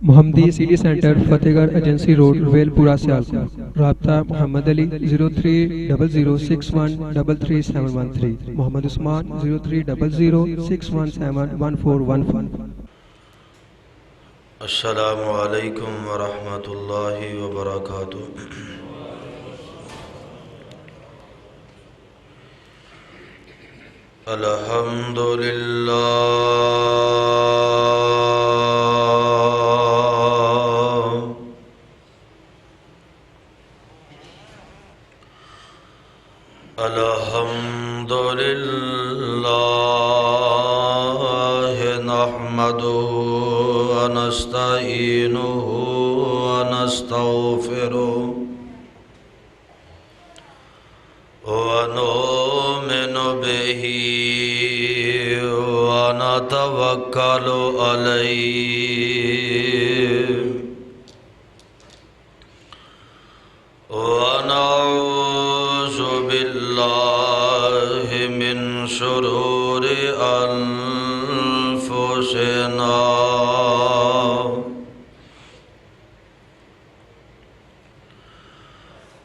محمدی city centre فتح گڑھ agency road well پورہ سیالکوٹ۔ رابطہ محمد علی 030061337113، محمد عثمان 030061711415۔ السلام علیکم ورحمۃ اللہ وبرکاتہ۔ الحمد للہ نحمده ونستعینه ونستغفره ونؤمن به ونتوکل علیہ ونعوذ باللہ من شرور انفسنا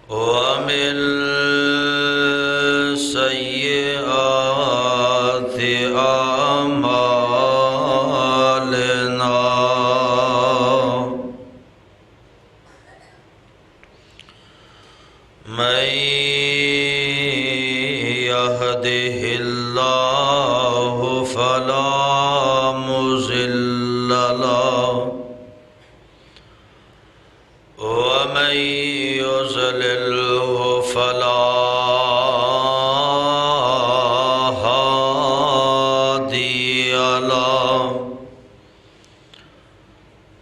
ومن سیئات اعمالنا، من يهده الله فلا مضل له ومن يضلله فلا هادي له،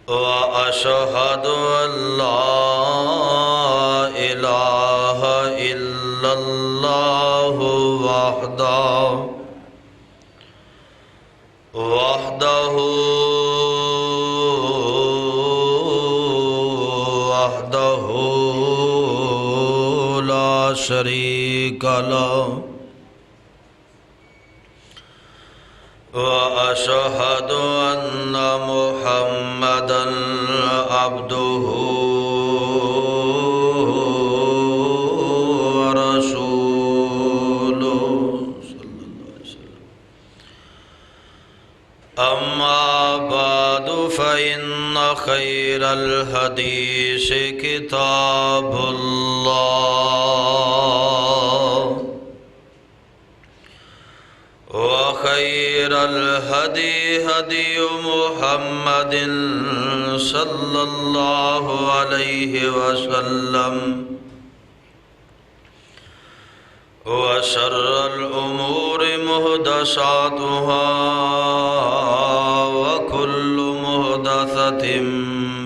وأشهد أن لا إله إلا الله وحده لا شريك له، وأشهد أن محمدًا عبده ورسوله صلى الله عليه وسلم. أما بعد فإن خير الحديث كتاب الله، وخير الهدي هدي محمد صلى الله عليه وسلم، وشر الأمور محدثاتها، وكل محدثة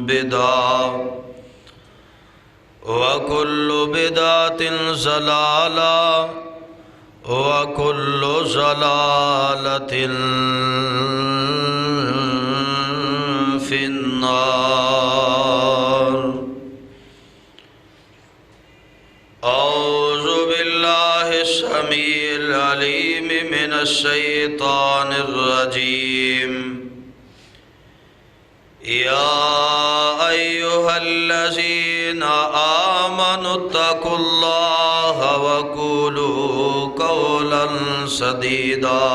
بدعة، وكل بدعة ضلالة، وكل ضلالة في النار. أعوذ بالله السميع العليم من الشيطان الرجيم. يا أيها الذين آمنوا اتقوا الله وقولوا قولا سديدا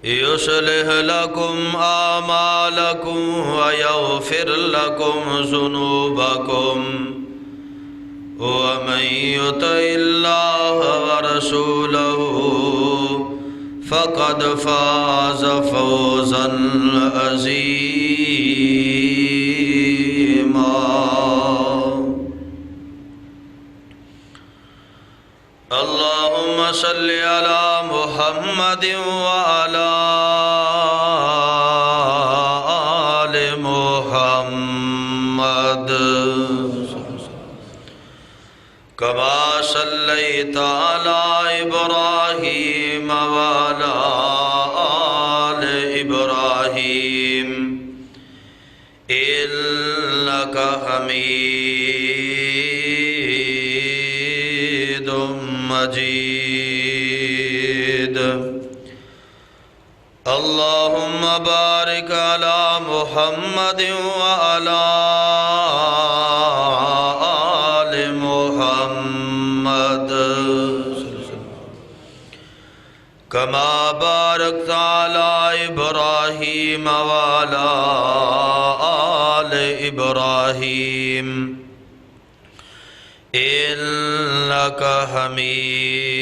يصلح لكم أعمالكم ويغفر لكم ذنوبكم، ومن يطع الله ورسوله فقد فاز فوزا عظيما. اللهم صل على محمد وعلى آل محمد كما صليت على إبراهيم وعلى آل إبراهيم إنك حميد مجيد. اللهم بارك بارك على محمد وعلى آل محمد كما باركت على إبراهيم وعلى آل إبراهيم إنك حميد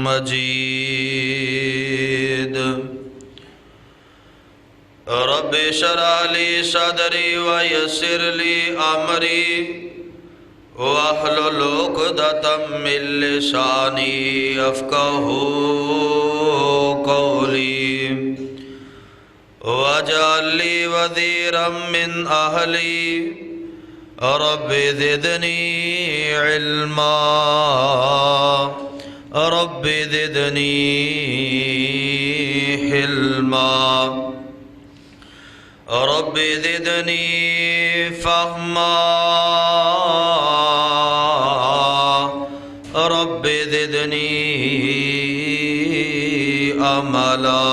مجيد رب اشرح لي صدري ويسر لي أمري واحلل عقدة من لساني يفقهوا قولي واجعل لي وزيرا من أهلي رب زدني علما رب زدني حلما رب زدني فهما رب زدني عملا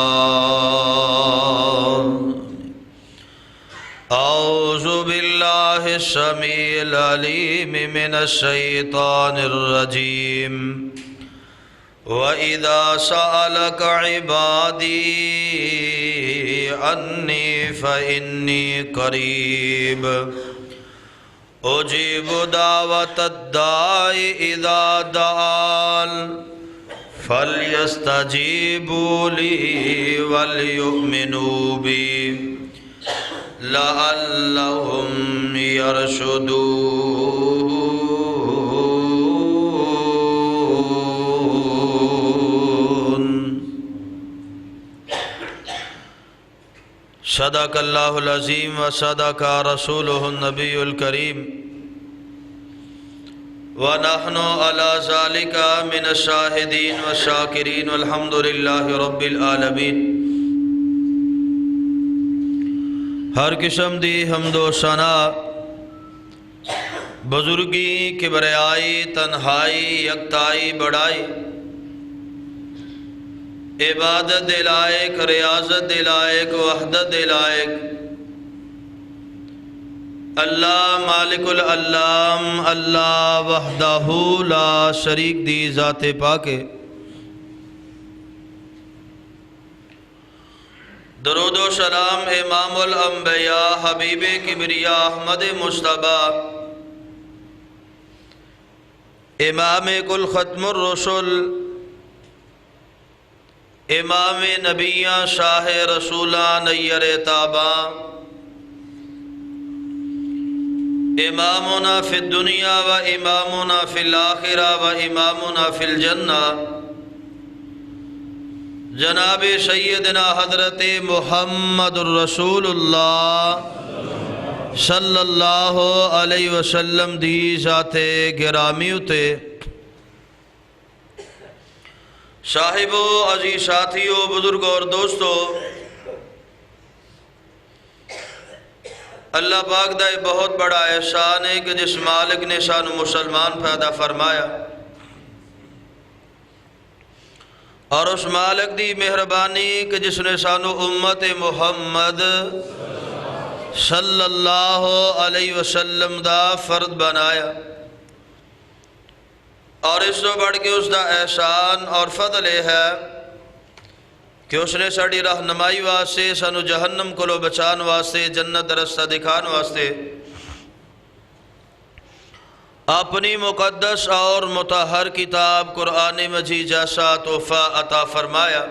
أعوذ بالله السميع العليم من الشيطان الرجيم وإذا سألك عبادي عني فإني قريب أجيب دعوة الداع إذا دعان فليستجيبوا لي وليؤمنوا بي لعلهم يرشدون صدق اللہ العظیم وصدق رسولہ النبی الکریم ونحن على ذلك من الشاہدین والشاکرین والحمد للہ رب العالمین۔ ہر قسم دی حمد و ثنا بزرگی کبریائی تنہائی یکتائی بڑائی عبادت دلائق ریاضت دلائق وحدت دلائق اللہ مالک العلام اللہ وحدہ لا شریک دی ذات پاک۔ درود و سلام امام الانبیاء حبیب کبریا احمد مصطفیٰ امام کل ختم الرسل امام نبیاں شاہ رسولاں نیر تاباں امامنا فی الدنیا و امامنا فی الآخرہ و امامنا فی الجنہ جناب سیدنا حضرت محمد الرسول اللہ صلی اللہ علیہ وسلم دی ذات گرامی اتے صاحبو عزیز ساتھیو بزرگو اور دوستو، اللہ پاک دا بہت بڑا احسان ہے کہ جس مالک نے سانو مسلمان پیدا فرمایا اور اس مالک دی مہربانی کہ جس نے سانو امت محمد صلی اللہ علیہ وسلم دا فرد بنایا، اور اس سے بڑھ کے اس دا احسان اور فضل ہے کہ اس نے ساڑی رہنمائی واسطے سانو جہنم کو بچان واسطے جنت رستہ دکھان واسطے اپنی مقدس اور مطہر کتاب قرآن مجید جیسا تحفہ عطا فرمایا۔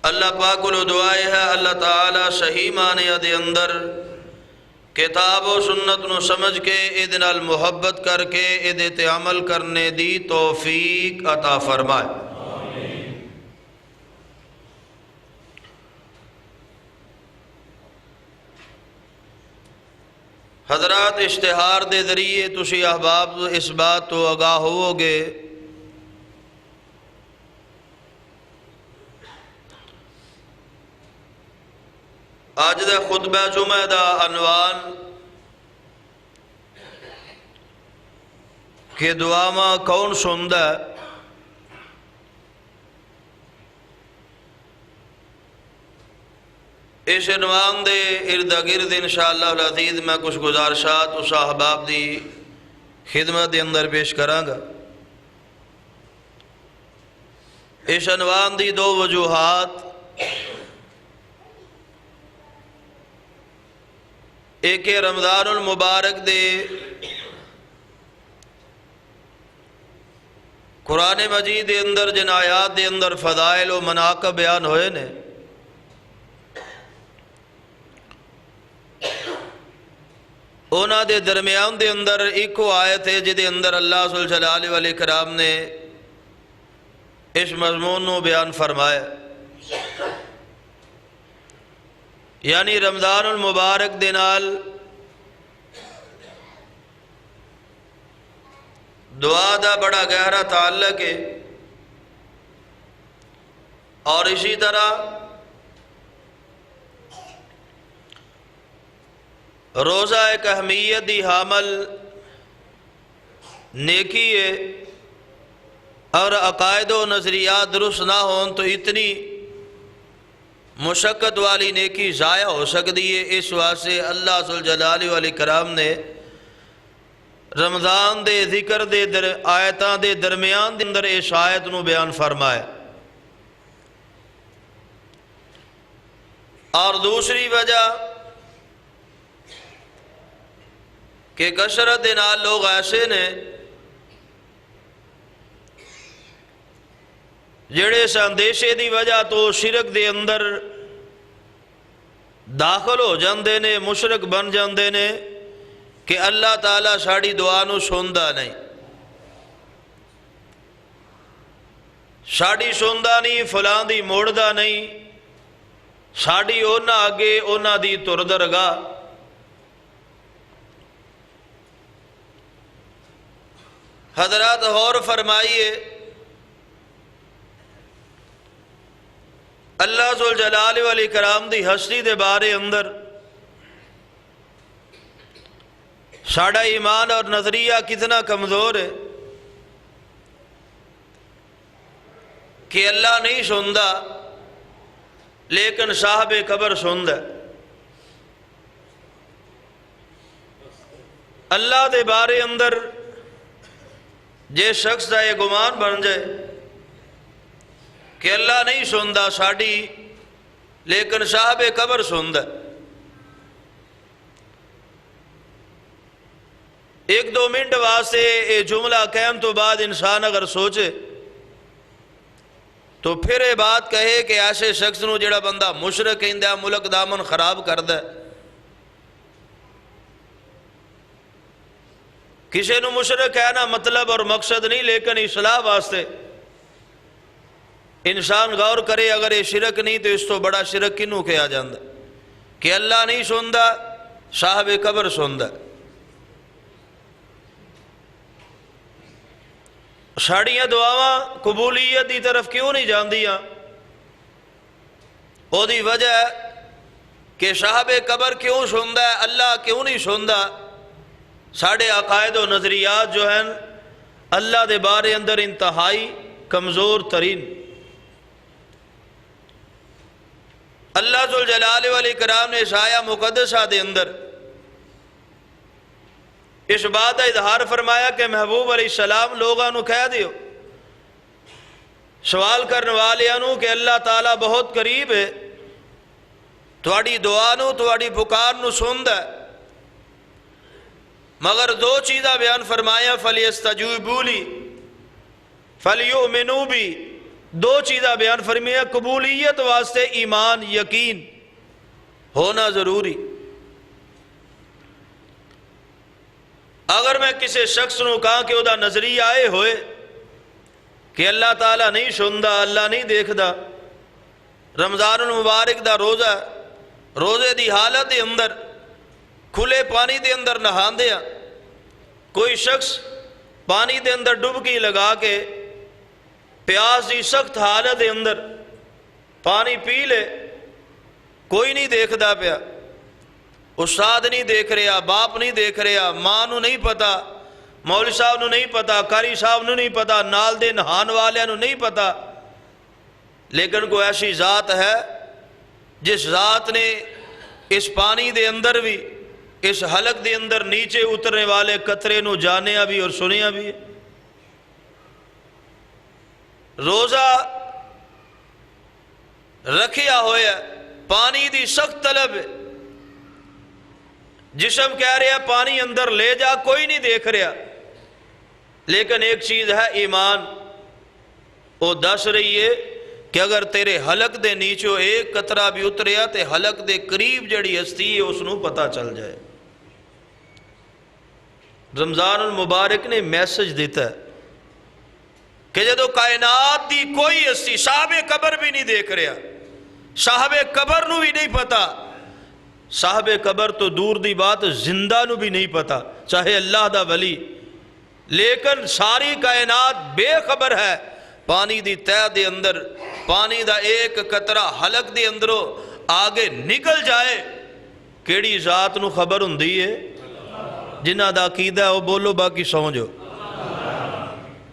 اللہ پاک کو دعائے ہے اللہ تعالی صحیح معنی دے اندر کتاب و سنت نو سمجھ کے ادن المحبت کر کے ادت عمل کرنے دی توفیق عطا فرمائے۔ حضرات اشتہار دے ذریعے تسی احباب اس بات تو آگاہ ہو گے آج دا خطبہ جمعہ دا عنوان کہ دعا ماں کون سندا ہے، اس عنوان دے ارد گرد انشاءاللہ العزیز میں کچھ گزارشات اس احباب دی خدمت دے اندر پیش کراں گا۔ اس عنوان دی دو وجوہات، ایک رمضان المبارک دے قرآن مجید دے اندر جن آیات دے اندر فضائل و مناقب بیان ہوئے نے، اونا دے درمیان دے اندر ایک آیت ہے جدے اندر اللہ صلی اللہ علیہ وسلم نے اس مضمون نو بیان فرمایا، یعنی رمضان المبارک دے نال دعا دا بڑا گہرا تعلق ہے، اور اسی طرح روزہ ایک اہمیت دی حامل نیکی ہے، اور عقائد و نظریات درست نہ ہون تو اتنی مشقت والی نیکی ضائع ہو سکتی ہے۔ اس واسطے اللہ ذوالجلال والاکرام نے رمضان دے ذکر دے آیتاں دے درمیان دے اندر اس آیت نو بیان فرمایا۔ اور دوسری وجہ کہ کثرت دے نال لوگ ایسے نے جڑے اس اندیشے دی وجہ تو شرک دے اندر داخل ہو جاندے نے، مشرک بن جاندے نے کہ اللہ تعالیٰ ساڑی دعا نو سندا نہیں، ساڑی سندا نہیں، فلاں دی موڑدا نہیں، ساڑی اونا آگے اونا دی تردرگاہ۔ حضرات غور فرمائیے، اللہ ذوالجلال والاکرام دی ہستی دے بارے اندر ساڑا ایمان اور نظریہ کتنا کمزور ہے کہ اللہ نہیں سندا لیکن صاحب قبر سندا ہے۔ اللہ دے بارے اندر جے شخص دا یہ گمان بن جائے کہ اللہ نہیں سندا ساڑی لیکن صاحب قبر سندا، ایک دو منٹ واسطے یہ جملہ کہن تو بعد انسان اگر سوچے تو پھر یہ بات کہے کہ ایسے شخص نو جڑا بندہ مشرک کہندا ملک دامن خراب کردا ہے۔ کسی نو مشرک کہنا مطلب اور مقصد نہیں، لیکن اصلاح واسطے انسان غور کرے، اگر یہ شرک نہیں تو اس تو بڑا شرک کنوں کہا جاندہ کہ اللہ نہیں سندا صاحب قبر سندا۔ ساڑیاں دعاواں قبولیت دی طرف کیوں نہیں جاندیاں؟ او دی وجہ ہے کہ صاحب قبر کیوں سندا ہے، اللہ کیوں نہیں سندا؟ ساڑے عقائد و نظریات جو ہیں اللہ دے بارے اندر انتہائی کمزور ترین۔ اللہ ذوالجلال والاکرام نے اس آیہ مقدسہ دے اندر اس بات کا اظہار فرمایا کہ محبوب علیہ السلام لوگاں نو کہہ دیو، سوال کرنے والیاں نو کہ اللہ تعالیٰ بہت قریب ہے، تواڈی دعا نو تواڈی پکار نو سندا ہے، مگر دو چیزاں بیان فرمایا، فَلْيَسْتَجِيبُوا لِي فَلْيُؤْمِنُوا بِي، دو چیزاں بیان فرمایا، قبولیت واسطے ایمان یقین ہونا ضروری۔ اگر میں کسی شخص نو کہاں کہ دا نظریہ آئے ہوئے کہ اللہ تعالیٰ نہیں سندا، اللہ نہیں دیکھدا، رمضان المبارک دا روزہ، روزے دی حالت دے اندر کھلے پانی دے اندر نہاندے ہیں، کوئی شخص پانی دے اندر ڈبکی لگا کے پیاس دی سخت حالت دے اندر پانی پی لے، کوئی نہیں دیکھدا پیا، استاد نہیں دیکھ رہا، باپ نہیں دیکھ رہا، ماں نو نہیں پتا، مولوی صاحب نو نہیں پتا، قاری صاحب نو نہیں پتا، نال دے نہان والے نو نہیں پتا، لیکن کوئی ایسی ذات ہے جس ذات نے اس پانی دے اندر بھی اس حلق دے اندر نیچے اترنے والے قطرے نو جانیا بھی اور سنیا بھی ہے۔ روزہ رکھیا ہویا پانی دی سخت طلب ہے، جسم کہہ رہا پانی اندر لے جا، کوئی نہیں دیکھ رہا، لیکن ایک چیز ہے ایمان، وہ دس رہی ہے کہ اگر تیرے حلق دے نیچو ایک قطرہ بھی اتریا تے حلق دے قریب جڑی ہستی ہے اس نو پتہ چل جائے۔ رمضان المبارک نے میسج دیتا ہے کہ جدو کائنات دی کوئی ہستی صاحب قبر بھی نہیں دیکھ رہا، صاحب قبر نو بھی نہیں پتا، صاحب قبر تو دور دی بات زندہ نو بھی نہیں پتا، چاہے اللہ دا ولی، لیکن ساری کائنات بے خبر ہے پانی دی تہ دے اندر پانی دا ایک قطرہ حلق دے اندروں آگے نکل جائے، کیڑی ذات نو خبر ہوندی ہے؟ جنہ دا عقیدہ ہے وہ بولو، باقی سو جو۔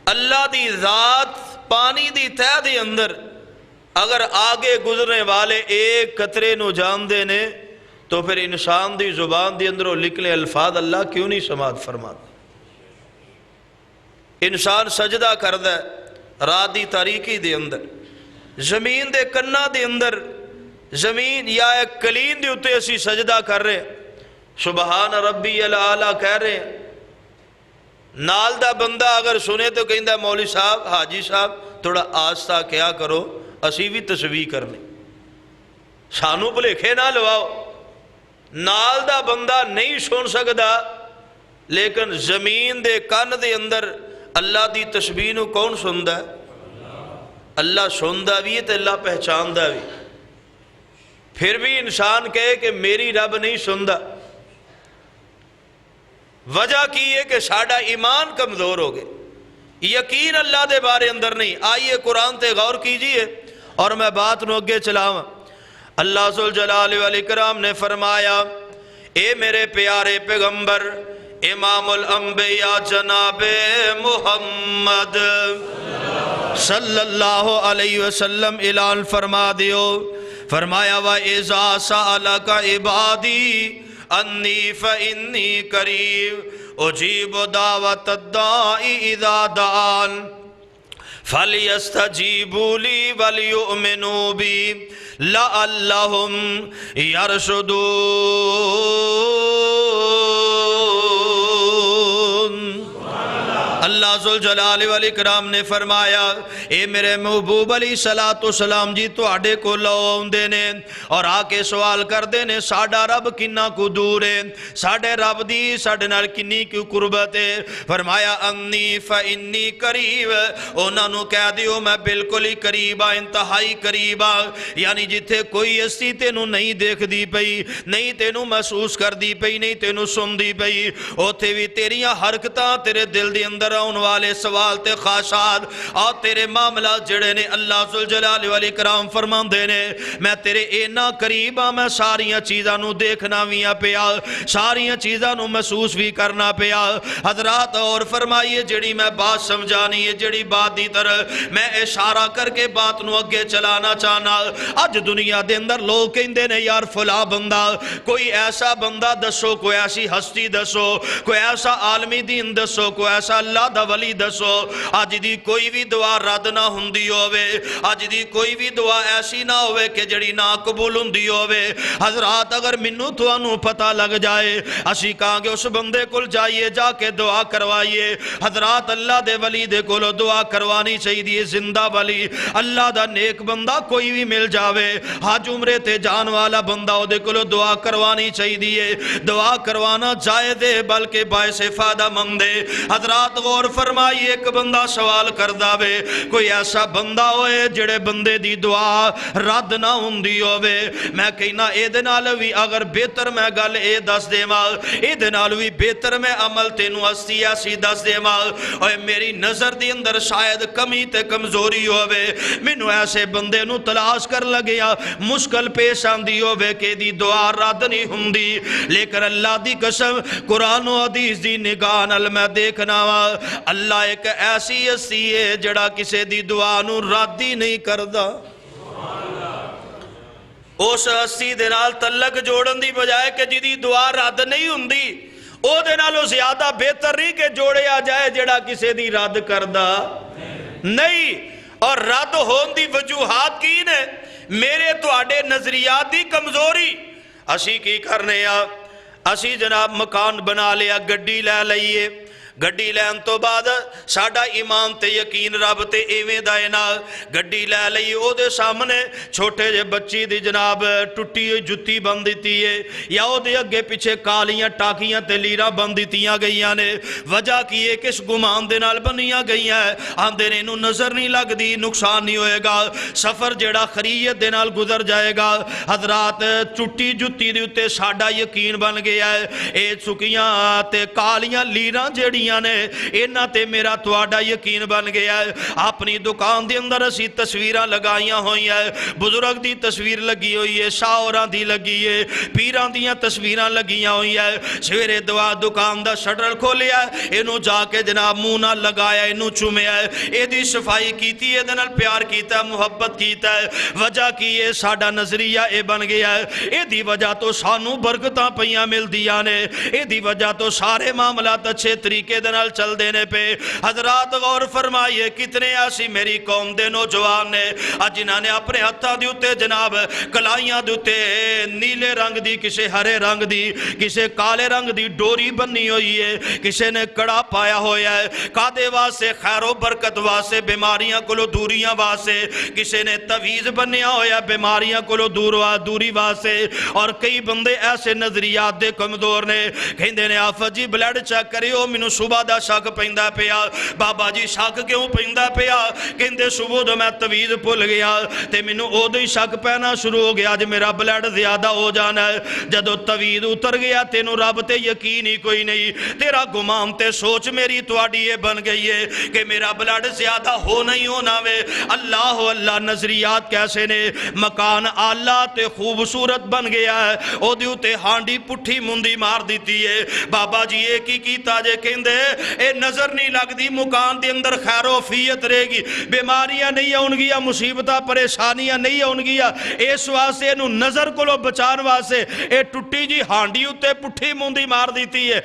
اللہ دی ذات پانی دی تہ دے اندر اگر آگے گزرنے والے ایک قطرے نو جان دے نے تو پھر انسان دی زبان دی اندروں لکھلے الفاظ اللہ کیوں نہیں سماعت فرماتا؟ انسان سجدہ کردہ ہے رات دی تاریکی دے اندر، زمین دے کنہ دے اندر، زمین یا ایک کلین دے اتے اسی سجدہ کر رہے ہیں، سبحان ربی العالی کہہ رہے ہیں، نال دا بندہ اگر سنے تو کہندہ ہے مولوی صاحب، حاجی صاحب تھوڑا آستہ کیا کرو، اسی بھی تسبیح کرنے، سانو بھلیکھے نہ لواؤ۔ نال دا بندہ نہیں سن سکدا، لیکن زمین دے کان دے اندر اللہ دی تسبیح نو کون سندا ہے؟ اللہ سندا بھی ہے تے اللہ پہچاندا بھی۔ پھر بھی انسان کہے کہ میری رب نہیں سندا، وجہ کی ہے کہ ساڈا ایمان کمزور ہو گئے، یقین اللہ دے بارے اندر نہیں۔ آئیے قرآن تے غور کیجئے اور میں بات نو اگے چلاواں۔ اللہ ذوالجلال والاکرام نے فرمایا، اے میرے پیارے پیغمبر امام الانبیاء جناب محمد صلی اللہ علیہ وسلم اعلان فرما دیو، فرمایا وَإِذَا سَأَلَكَ عِبَادِي انی فإنی قریب اجیب دعوت الداعی اذا دعان فلیستجیبوا لی ولیؤمنوا بی لعلہم یرشدون۔ اللہ ذوالجلال والاکرام نے فرمایا، اے میرے محبوب علیہ السلام جی تو آڑے کو لون دینے اور آکے سوال کر دینے ساڑھا رب کنہ کو دور ہے، ساڑھے رب دی ساڑھے نال کنی کی قربت ہے۔ فرمایا انی فإنی قریب، انہوں نے کہہ دیو میں بالکل ہی قریبا، انتہائی قریبا، یعنی جتھے کوئی ہستی تینوں نہیں دیکھ دی پئی، نہیں تینوں محسوس کر دی پئی، نہیں تینوں سن دی پئی، اوتھے بھی تیریاں حرکتاں تیرے دل دی اندر آن والے سوال تے خاشات اور تیرے معاملات جڑے نے اللہ ذوالجلال والاکرام فرمان دینے میں تیرے اینا قریبا، میں ساریاں چیزاں نو دیکھنا ویاں پیا، ساریاں چیزاں نو محسوس بھی کرنا پیا۔ حضرات اور فرمائیے جڑی میں بات سمجھانی ہے، جڑی بات دی طرح میں اشارہ کر کے بات نو اگے چلانا چاہنا۔ اج دنیا دے اندر لوگ کہندے نے یار فلاں بندہ، کوئی ایسا بندہ دسو، کوئی ایسی ہستی دسو، کوئی ایسا عالمی دین دسو، کوئی ایسا اللہ دا ولی دسو، آج دی کوئی بھی دعا رد نہ ہندی ہوئے، آج دی کوئی بھی دعا ایسی نہ ہوئے کہ جڑی نہ قبول ہندی ہوئے۔ حضرات اگر منو تو انو پتہ لگ جائے، اسی کہاں گے اس بندے کل جائیے، جا کے دعا کروائیے۔ حضرات اللہ دے ولی دے کولو دعا کروانی چاہیے دی، زندہ ولی اللہ دا نیک بندہ کوئی بھی مل جاوے، حج عمرے تے جان والا بندہ او دے کولو دعا کروانی چاہیے دی، دعا کروانا جائے دے بلکہ باعث فائدہ مند ہے۔ حضرات غور فرمائیے، ایک بندہ سوال کر داوے، کوئی ایسا بندہ ہوئے جڑے بندے دی دعا رد نہ ہوندی ہوئے، میں کہنا اے دے نالوی اگر بہتر میں گل اے دس دے ماں، اے دے نالوی بہتر میں عمل تینو ہستی ایسی دس دے ماں، اور میری نظر دی اندر شاید کمی تے کمزوری ہوئے، منو ایسے بندے نو تلاش کر لگیا، مشکل پیش آندی ہوئے کہ دی دعا رد نہیں ہوندی، لیکن اللہ دی قسم قرآن و حدیث دی نگاہ نال میں دیکھنا وا، اللہ ایک ایسی ہستی ہے جڑا کسے دی دعا نو رد ہی نہیں کردا۔ اس ہستی دے نال تعلق جوڑن دی بجائے کہ جدی دعا رد نہیں ہوندی او دے نالوں زیادہ بہتر نہیں کہ جوڑیا جائے جڑا کسے دی رد کردہ نہیں۔ اور رد ہون دی وجوہات کی نے میرے تواڈے نظریات دی کمزوری۔ اسی کی کرنے اسی جناب مکان بنا لیا، گڈی لے لئیے، گڈی لین تو بعد ساڈا ایمان تے یقین رب تے ایویں دا ہے نا، گڈی لے لئی او دے سامنے چھوٹے جے بچی دی جناب ٹوٹی ہوئی جتی بن دیتی ہے، یا او دے اگے پیچھے کالیاں ٹاکیاں تے لیرا بن دیتیاں گئیاں نے۔ وجہ کی ہے کس گمان دے نال بنیاں گئیاں ہے، آندے نے انہوں نظر نہیں لگ دی، نقصان نہیں ہوئے گا، سفر جیڑا خریت دے نال گزر جائے گا۔ حضرات ٹوٹی جتی دی اتے ساڈا یقین بن گیا ہے، اے چکیاں تے کالیاں لیراں جیڑی نے اینا تے میرا تواڈا یقین بن گیا ہے۔ اپنی دکان دے اندر اسی تصویراں لگائیاں ہوئی ہے، بزرگ دی تصویر لگی ہوئی ہے، شاعراں دی لگی ہے، پیراں دیاں تصویراں لگیاں ہوئی ہے۔ سویرے دعا دکان دا شٹر کھولیا ہے، اینو جا کے جناب منہ نہ لگایا، اینو چومیا ہے، اے دی صفائی کیتی ہے، دنال پیار کیتا ہے، محبت کیتا ہے۔ وجہ کی ہے ساڈا نظریہ اے بن گیا ہے، اے دی وجہ تو سانو برکتاں پیاں مل دیاں نے، اے دی وجہ تو سارے معاملات اچھے طریقے دنال چل دینے پہ۔ حضرات غور فرمائیے کتنے ایسی میری قوم دے نوجوان نے جنہاں نے اپنے ہتھاں دے اوتے جناب کلائیاں دے اوتے نیلے رنگ دی، کسے ہرے رنگ دی، کسے کالے رنگ دی ڈوری بنی ہوئی ہے، کسے نے کڑا پایا ہویا ہے، کادے واسے خیر و برکت واسے، بیماریاں کولو دوریاں واسے، کسے نے تویز بنیا ہویا بیماریاں کولو دوری واسے۔ اور کئی بندے ایسے نظریات دے کمزور نے، کہندے نے آفت جی بلڈ چیک کریو، مینوں صبح دا شک پیندا پیا۔ بابا جی شک کیوں پیندا پیا؟ کہندے صبح دا میں تویز بھول گیا تے مینوں اودوں ہی شک پینا شروع ہو گیا، اج میرا بلڈ زیادہ ہو جانا ہے۔ جدوں تویز اتر گیا تینوں رب تے یقین ہی کوئی نہیں، تیرا گمان تے سوچ میری تواڈی یہ بن گئی ہے کہ میرا بلڈ زیادہ ہونا ہی ہونا وے۔ اللہ اللہ نظریات کیسے نے، مکان آلہ تے خوبصورت بن گیا ہے، او دیو تے ہانڈی پٹھی مندی مار دیتی ہے۔ بابا جی یہ کی کیتا جے؟ کہندے اے نظر نہیں لگ دی، مکان دے اندر خیر و فیت رہے گی، بیماریاں نہیں آن گیا، مصیبتاں پریشانیاں نہیں آن گیا، اس واسطے انہوں نظر کو لو بچان واسطے اے ٹوٹی جی ہانڈی اتے پٹھی موندی مار دیتی ہے۔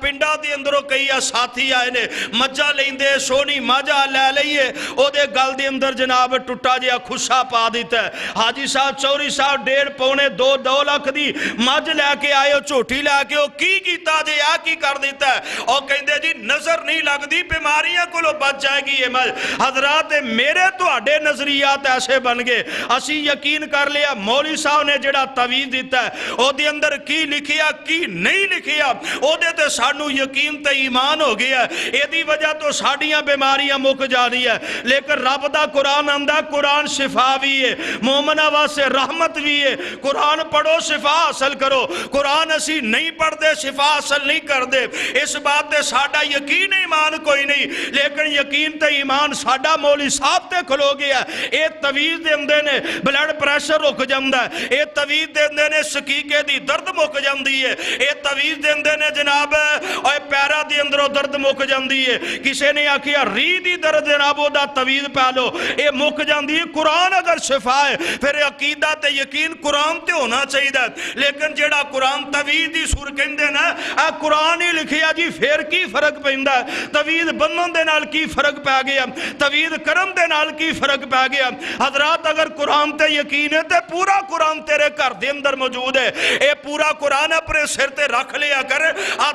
پنڈا دے اندروں کئی ساتھی آئے نے، مجھا لیندے سونی مجھا لے لئیے، او دے گل دے اندر جناب ٹوٹا جیا خوشا پا دیتا ہے۔ حاجی صاحب چوری صاحب 1.5 پونے 2 لاکھ دی مجھ لے کے آئے ہو، چوٹی لے کے ہو، کی کیتا جے آ کی کر دیتا ہے؟ اور کہندے جی نظر نہیں لگ دی، بیماریاں کو لو بچ جائے گی یہ مجھ۔ حضرات میرے تو اڈے نظریات ایسے بن گئے، اسی یقین کر لیا مولوی صاحب نے جڑا تویز دیتا ہے او دے اندر کی لکھیا کی نہیں لکھیا، او دے تے سانو یقین تے ایمان ہو گیا ہے، اے دی وجہ تو ساڑیاں بیماریاں مک جانی ہے۔ لیکن رب دا قرآن آندا، قرآن شفا بھی ہے، مومنہ واسے رحمت بھی ہے، قرآن پڑھو شفا حاصل کرو۔ قرآن اسی نہیں پڑھ دے شفا حاصل نہیں کر دے، اس بات تے ساڑا یقین ایمان کوئی نہیں، لیکن یقین تے ایمان ساڑا مولی صاحب تے کھلو گیا۔ اے تویز دے اندے نے بلڈ پریشر رک جاندہ ہے، اے تویز دے اندے نے سکیکے دی درد مک جاندی ہے، اے تویز دے اندے نے جناب اوے پیرا دی اندروں درد مک جاندی ہے۔ کسے نے آکھیا ری دی درد جنابو دا تویز پہلو، اے مک جاندی ہے۔ قرآن اگر شفا ہے پھر عقیدہ تے یقین قرآن تے ہونا چاہیے دا، لیکن جیڑا قرآن تویز دی سور کہندے نا، اے قرآن ہی لکھیا جی پھر کی فرق پہندہ ہے؟ تویز بنن دے نال کی فرق پہ گیا؟ تویز کرم دے نال کی فرق پہ گیا؟ حضرات اگر قرآن تے یقین ہے تے پورا قرآن تیرے گھر دے اندر موجود ہے، اے پورا قرآن اپنے سر تے رکھ لیا کر،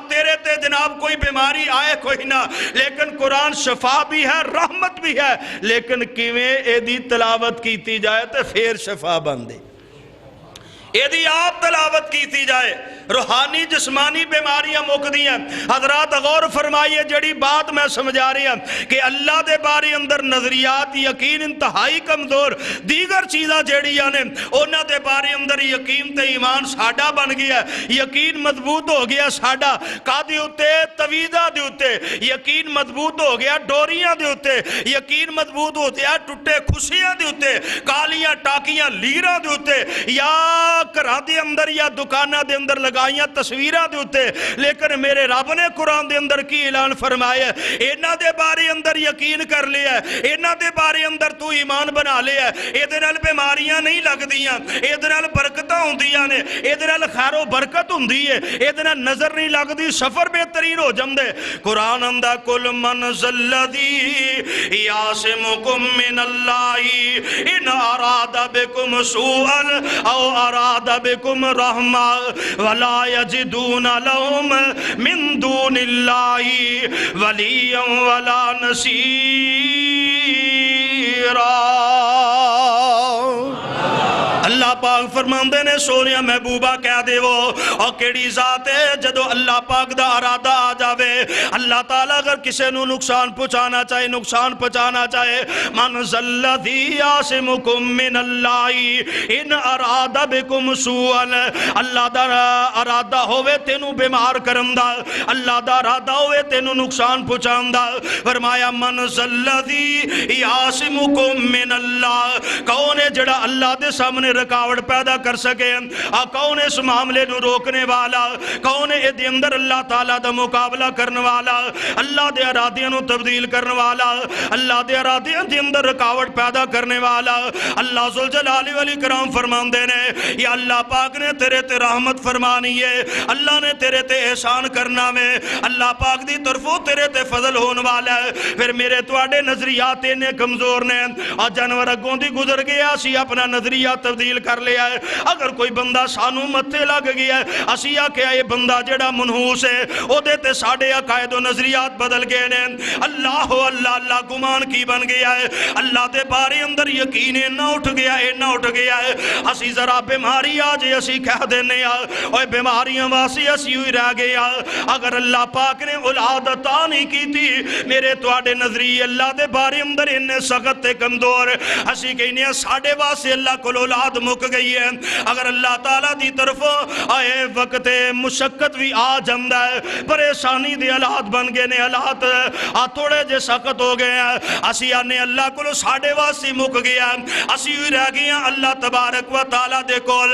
تیرے تے جناب کوئی بیماری آئے کوئی نہ۔ لیکن قرآن شفا بھی ہے، رحمت بھی ہے، لیکن کیویں اے دی تلاوت کیتی جائے تے پھر شفا بندے، اے دی آپ تلاوت کیتی جائے روحانی جسمانی بیماریاں مک دی ہیں۔ حضرات غور فرمائیے جڑی بات میں سمجھا رہی ہیں کہ اللہ دے بارے اندر نظریات یقین انتہائی کمزور، دیگر چیزاں جڑیاں نے انہاں دے بارے اندر یقین تے ایمان ساڈا بن گیا، یقین مضبوط ہو گیا ساڈا، کادے اتے تویزہ دے اتے یقین مضبوط ہو گیا، ڈوریاں دے اتے یقین مضبوط ہو گیا، ٹوٹے خوشیاں دے اتے، کالیاں ساریاں ٹاکیاں لیراں دے اوتے یا گھراں دے اندر یا دکاناں دے اندر لگائیاں تصویراں دے اوتے، لیکن میرے رب نے قرآن دے اندر کی اعلان فرمایا ہے، انہاں دے بارے اندر یقین کر لیا ہے، انہاں دے بارے اندر تو ایمان بنا لیا ہے، اے نال بیماریاں نہیں لگدیاں، اے نال برکتاں ہوندیاں نے، اے نال خیر و برکت ہوندی ہے، اے نال نظر نہیں لگدی، سفر بہترین ہو جاندے۔ قرآن اندا کل من ذلذی یعصمکم من اللہ ان اراد بکم سوءا او اراد بکم رحمہ ولا یجدون لهم من دون اللہ ولیا ولا نصیرا۔ اللہ پاک فرماندے نے سونیا محبوبہ کہہ دے وہ اور کیڑی ذات ہے جدو اللہ پاک دا ارادہ آ جاوے، اللہ تعالیٰ اگر کسے نو نقصان پہنچانا چاہے، نقصان پہنچانا چاہے، من ذلذی یعصمکم من اللہ ان اراد بکم سوءا، اللہ دا ارادہ ہوئے تینو بیمار کرن دا، اللہ دا ارادہ ہوئے تینو نقصان پہنچان دا، فرمایا من ذلذی یعصمکم من اللہ، کون ہے جڑا اللہ دے سامنے رکاوٹ پیدا کر سکے، کون اس معاملے نو روکنے والا، کون ہے دے اندر اللہ تعالیٰ دا مقابلہ کرنے والا، اللہ دے ارادیاں نو تبدیل کرنے والا، اللہ دے ارادیاں دے اندر رکاوٹ پیدا کرنے والا۔ اللہ ذوالجلال والاکرام فرماندے نے یا اللہ پاک نے تیرے تے رحمت فرمانی ہے، اللہ نے تیرے تے احسان کرنا میں، اللہ پاک دی طرفوں تیرے تے فضل ہون والا ہے۔ پھر میرے تواڈے نظریات نے کمزور نے اور جانور اگوں دی گزر گیا، اسی اپنا نظریہ تبدیل کر لیا ہے۔ اگر کوئی بندہ سانو متھے لگ گیا ہے، اسی آکھیا یہ بندہ جڑا منحوس ہے او دے تے ساڑے عقائد و نظریات بدل گئے نے، اللہ اللہ اللہ گمان کی بن گیا ہے، اللہ دے بارے اندر یقین نہ اٹھ گیا ہے، نہ اٹھ گیا ہے۔ اسی ذرا بیماری آجے اسی کہہ دینے اوے بیماریاں واسی اسی ہوئی رہ گیا۔ اگر اللہ پاک نے اولاد عطا نہیں کی تھی، میرے تواڈے نظریے اللہ دے بارے اندر انہیں سخت تے کمزور، اسی کہنے ساڑے واسے اللہ کو اولاد مک گئی ہے۔ اگر اللہ تعالیٰ دی طرف آئے وقت مشقت بھی آ جاندہ ہے، پریشانی دے حالات بن گئے نے، حالات تھوڑے جے سخت ہو گئے ہیں، اسی آنے اللہ کو ساڑے واسی مک گیا، اسی ہوئی رہ گیا اللہ تبارک و تعالیٰ دے کول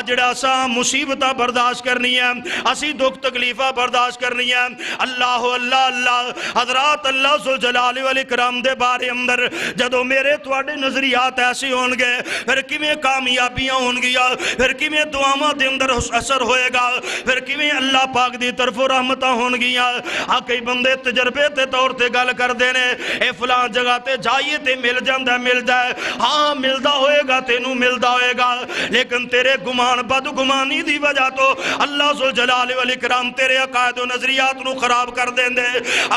جڑا سا مصیبتہ برداشت کرنی ہے، اسی دکھ تکلیفہ برداشت کرنی ہے۔ اللہ اللہ اللہ حضرات اللہ ذوالجلال والاکرام دے بارے اندر جدو میرے تواڈے نظریات ایسے ہون گے، پھر کیویں کامیابیاں ہون گیا، پھر کیویں دعاواں دے اندر اثر ہوئے گا، پھر کیویں اللہ پاک دی طرف رحمتاں ہون گیا۔ کئی بندے تجربے تے طور تے گل کر دینے اے فلاں جگہ تے جائیے تے مل جاندہ مل جائے، ہاں ملدا ہوئے گا تینوں ملدا ہوئے گا، لیکن تیرے گمان بد گمانی دی وجہ تو اللہ ذوالجلال والاکرام تیرے عقائد و نظریات نو خراب کر دیں دے۔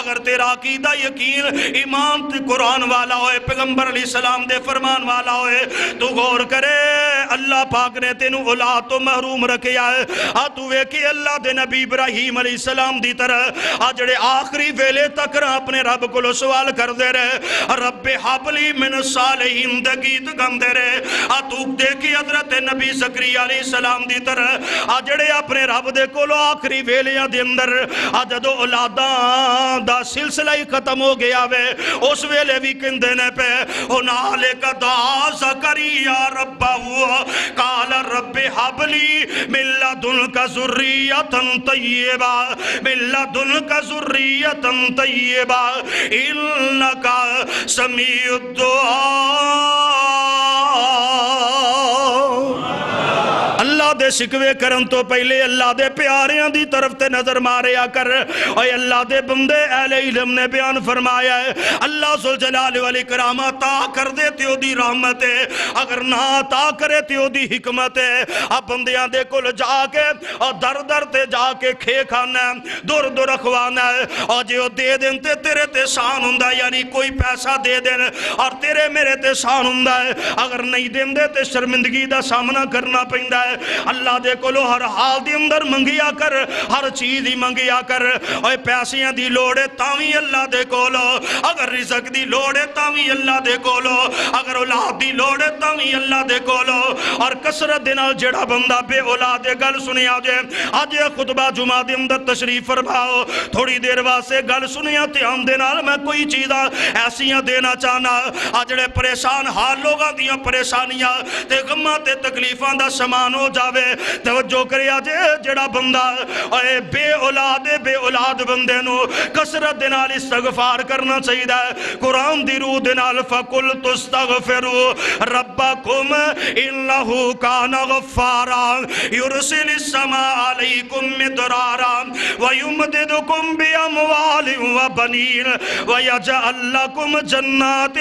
اگر تیرا عقیدہ یقین ایمان تے قرآن والا ہوئے، پیغمبر علیہ السلام دے فرمان والا ہوئے، تو غور کرے اللہ پاک نے تینوں اولاد تو محروم رکھیا ہے۔ تو ویکھی اللہ دے نبی ابراہیم علیہ السلام دی طرح جڑے آخری ویلے تک اپنے رب کو سوال کر دے رہے، رب حبلی من صالحین دے گیت گندے رہے۔ تو دیکھی حضرت نبی زکریا علیہ السلام دی طرح جڑے اپنے رب دے کولو آخری ویلیاں دے اندر جدو اولاداں دا سلسلہ ہی ختم ہو گیا وے، اس ویلے بھی کندے نے پہ ہنالک دعا زکریا ربہ قال رب حبلی من لدنک ذریۃ طیبہ من لدنک ذریۃ طیبہ انک سمیع الدعاء۔ اللہ دے شکوے کرن تو پہلے اللہ دے پیاریاں دی طرف تے نظر ماریا کر۔ اور اللہ دے بندے اہل علم نے بیان فرمایا ہے اللہ ذوالجلال والاکرام عطا کر دے تیو دی رحمت ہے، اگر نہ عطا کرے تیو دی حکمت ہے۔ اب بندیاں دے کل جا کے اور در در تے جا کے کھے کھانا ہے، دور دور اخوانا ہے، اور جو دے دیں تے تیرے تے شان ہندہ، یعنی کوئی پیسہ دے دیں اور تیرے میرے تے شان ہندہ ہے، اگر نہیں دیں دے تے شرمندگی دا سامنا کرنا پہندہ ہے۔ اللہ دے کولو ہر حال دے اندر منگیا کر ہر چیز ہی منگیا کر اوے پیسیاں دی لوڑے تاوی اللہ دے کولو اگر رزق دی لوڑے تاوی اللہ دے کولو اگر اولاد دی لوڑے تاوی اللہ دے کولو اور کسرت دے نال جڑا بندہ بے اولاد دے گل سنیا جے آج یہ خطبہ جمعہ دے اندر تشریف فرماؤ تھوڑی دیر واسے گل سنیا تے ہم دے نال میں کوئی چیزاں ایسیاں دینا چاہنا آجڑے پریشان حال لوگاں دیاں پریشانیاں تے غماں تے تکلیفاں دا سامان ہو جاوے توجہ کرے آجے جڑا بندہ اے بے اولاد بندے نو کسرت دے نال استغفار کرنا چاہیے قرآن دی روح دے نال فَقُلْتُ اسْتَغْفِرُوا رَبَّكُمْ إِنَّهُ كَانَ غَفَّارًا يُرْسِلِ السَّمَاءَ عَلَيْكُمْ مِدْرَارًا وَيُمْدِدُكُمْ بِأَمْوَالٍ وَبَنِينَ وَيَجْعَلْ لَكُمْ جَنَّاتٍ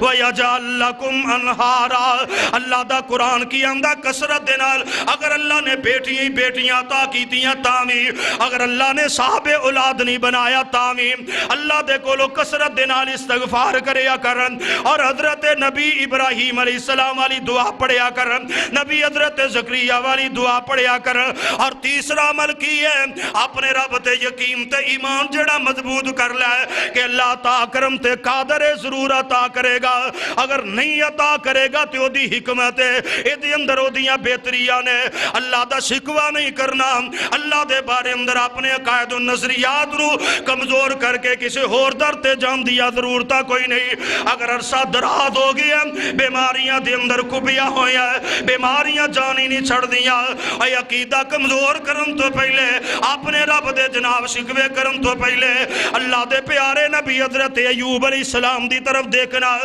وَيَجْعَلْ لَكُمْ أَنْهَارًا اللہ دا قرآن کی اندہ کسرت دے نال اگر اللہ نے بیٹیاں عطا کیتیاں تامی اگر اللہ نے صاحب اولاد نہیں بنایا تامی اللہ دے کولو کسرت دے نال استغفار کریا کرن اور حضرت نبی ابراہیم علیہ السلام والی دعا پڑھیا کرن نبی حضرت زکریا والی دعا پڑھیا کرن اور تیسرا عمل کی ہے اپنے رب تے یقین تے ایمان جڑا مضبوط کر لے کہ اللہ عطا کرم تے قادر ضرور عطا کرے گا اگر نہیں عطا کرے گا تے او دی حکمت ہے اے دی اندر او دیاں بہتریاں نے اللہ دا شکوہ نہیں کرنا اللہ دے بارے اندر اپنے عقائد و نظریات رو کمزور کر کے کسی ہور در تے جان دیا ضرورتا کوئی نہیں اگر عرصہ دراز ہو گیا بیماریاں دے اندر کبیا ہویا ہے بیماریاں جانی نہیں چھڑ دیا اے عقیدہ کمزور کرن تو پہلے اپنے رب دے جناب شکوے کرن تو پہلے اللہ دے پیارے نبی حضرت ایوب علیہ السلام دی طرف دیکھنا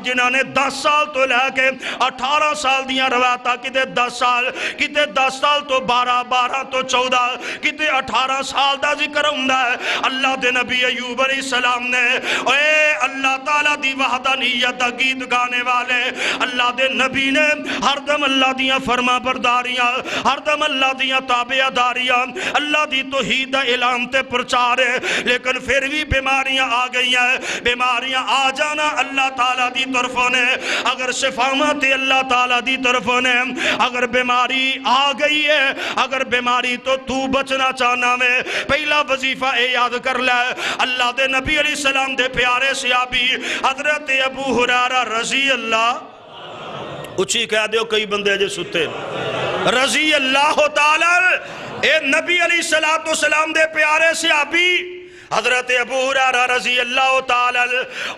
جنہاں نے 10 سال تو لے کے 18 سال دیاں روایتاں کتے 10 سال کتے 10 سال تو 12 تو 14 کتے 18 سال دا ذکر ہوندہ ہے اللہ دے نبی ایوب علیہ السلام نے اے اللہ تعالیٰ دی وحدانیت دا گیت گانے والے اللہ دے نبی نے ہر دم اللہ دیاں فرما برداریاں ہر دم اللہ دیاں تابعہ داریاں اللہ دی توحید دا اعلان تے پرچارے لیکن پھر بھی بیماریاں آ گئی ہیں بیماریاں آ جانا اللہ تعالیٰ دی طرفوں نے اگر شفامت اللہ تعالیٰ دی طرفوں نے اگر بیماری آ گئی ہے اگر بیماری تو بچنا چاہنا میں پہلا وظیفہ اے یاد کر لے اللہ دے نبی علیہ السلام دے پیارے صحابی حضرت ابو ہریرہ رضی اللہ اچھی کہہ دیو کئی بندے جے ستے رضی اللہ تعالیٰ اے نبی علیہ السلام دے پیارے صحابی حضرت ابو ہریرہ رضی اللہ تعالیٰ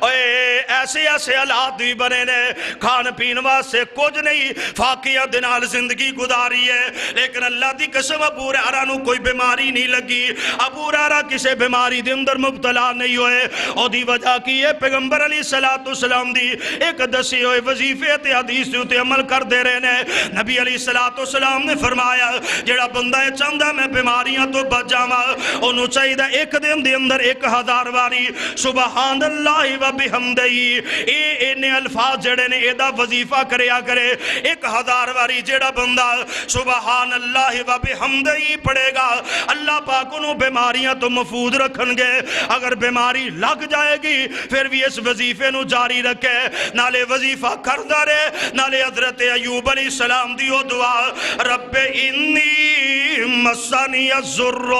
ایسے حالات بھی بنے نے کھان پین واسطے کچھ نہیں فاقیہ دنال زندگی گزاری ہے لیکن اللہ دی قسم ابو ہریرہ نو کوئی بیماری نہیں لگی ابو ہریرہ کسے بیماری دے اندر مبتلا نہیں ہوئے اور دی وجہ کی ہے پیغمبر علیہ السلام دی ایک دسی ہوئے وظیفے تے حدیث تے عمل کر دے رہے نے نبی علیہ السلام نے فرمایا جڑا بندہ چاہتا میں بیماریاں تو بچ جاواں انہوں چاہیے ایک دن دے اندر 1000 باری سبحان اللہ و بحمدہی اے الفاظ جڑے نے اے دا وظیفہ کریا کرے 1000 باری جڑا بندہ سبحان اللہ و بحمدہی پڑھے گا اللہ پاک انہوں بیماریاں تو محفوظ رکھن گے اگر بیماری لگ جائے گی پھر بھی اس وظیفے نو جاری رکھے نالے وظیفہ کردہ رہے نالے حضرت ایوب علیہ السلام دیو دعا رب انی مسنی الضر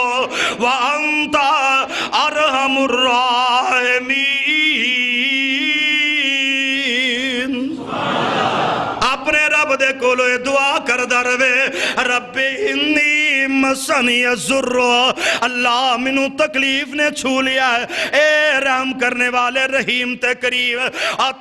وانت ارحم الراحمین اپنے رب دے کولو دعا کردہ رہے رب انی مسنی الضر اللہ منو تکلیف نے چھو لیا ہے اے رحم کرنے والے رحیم تے کریم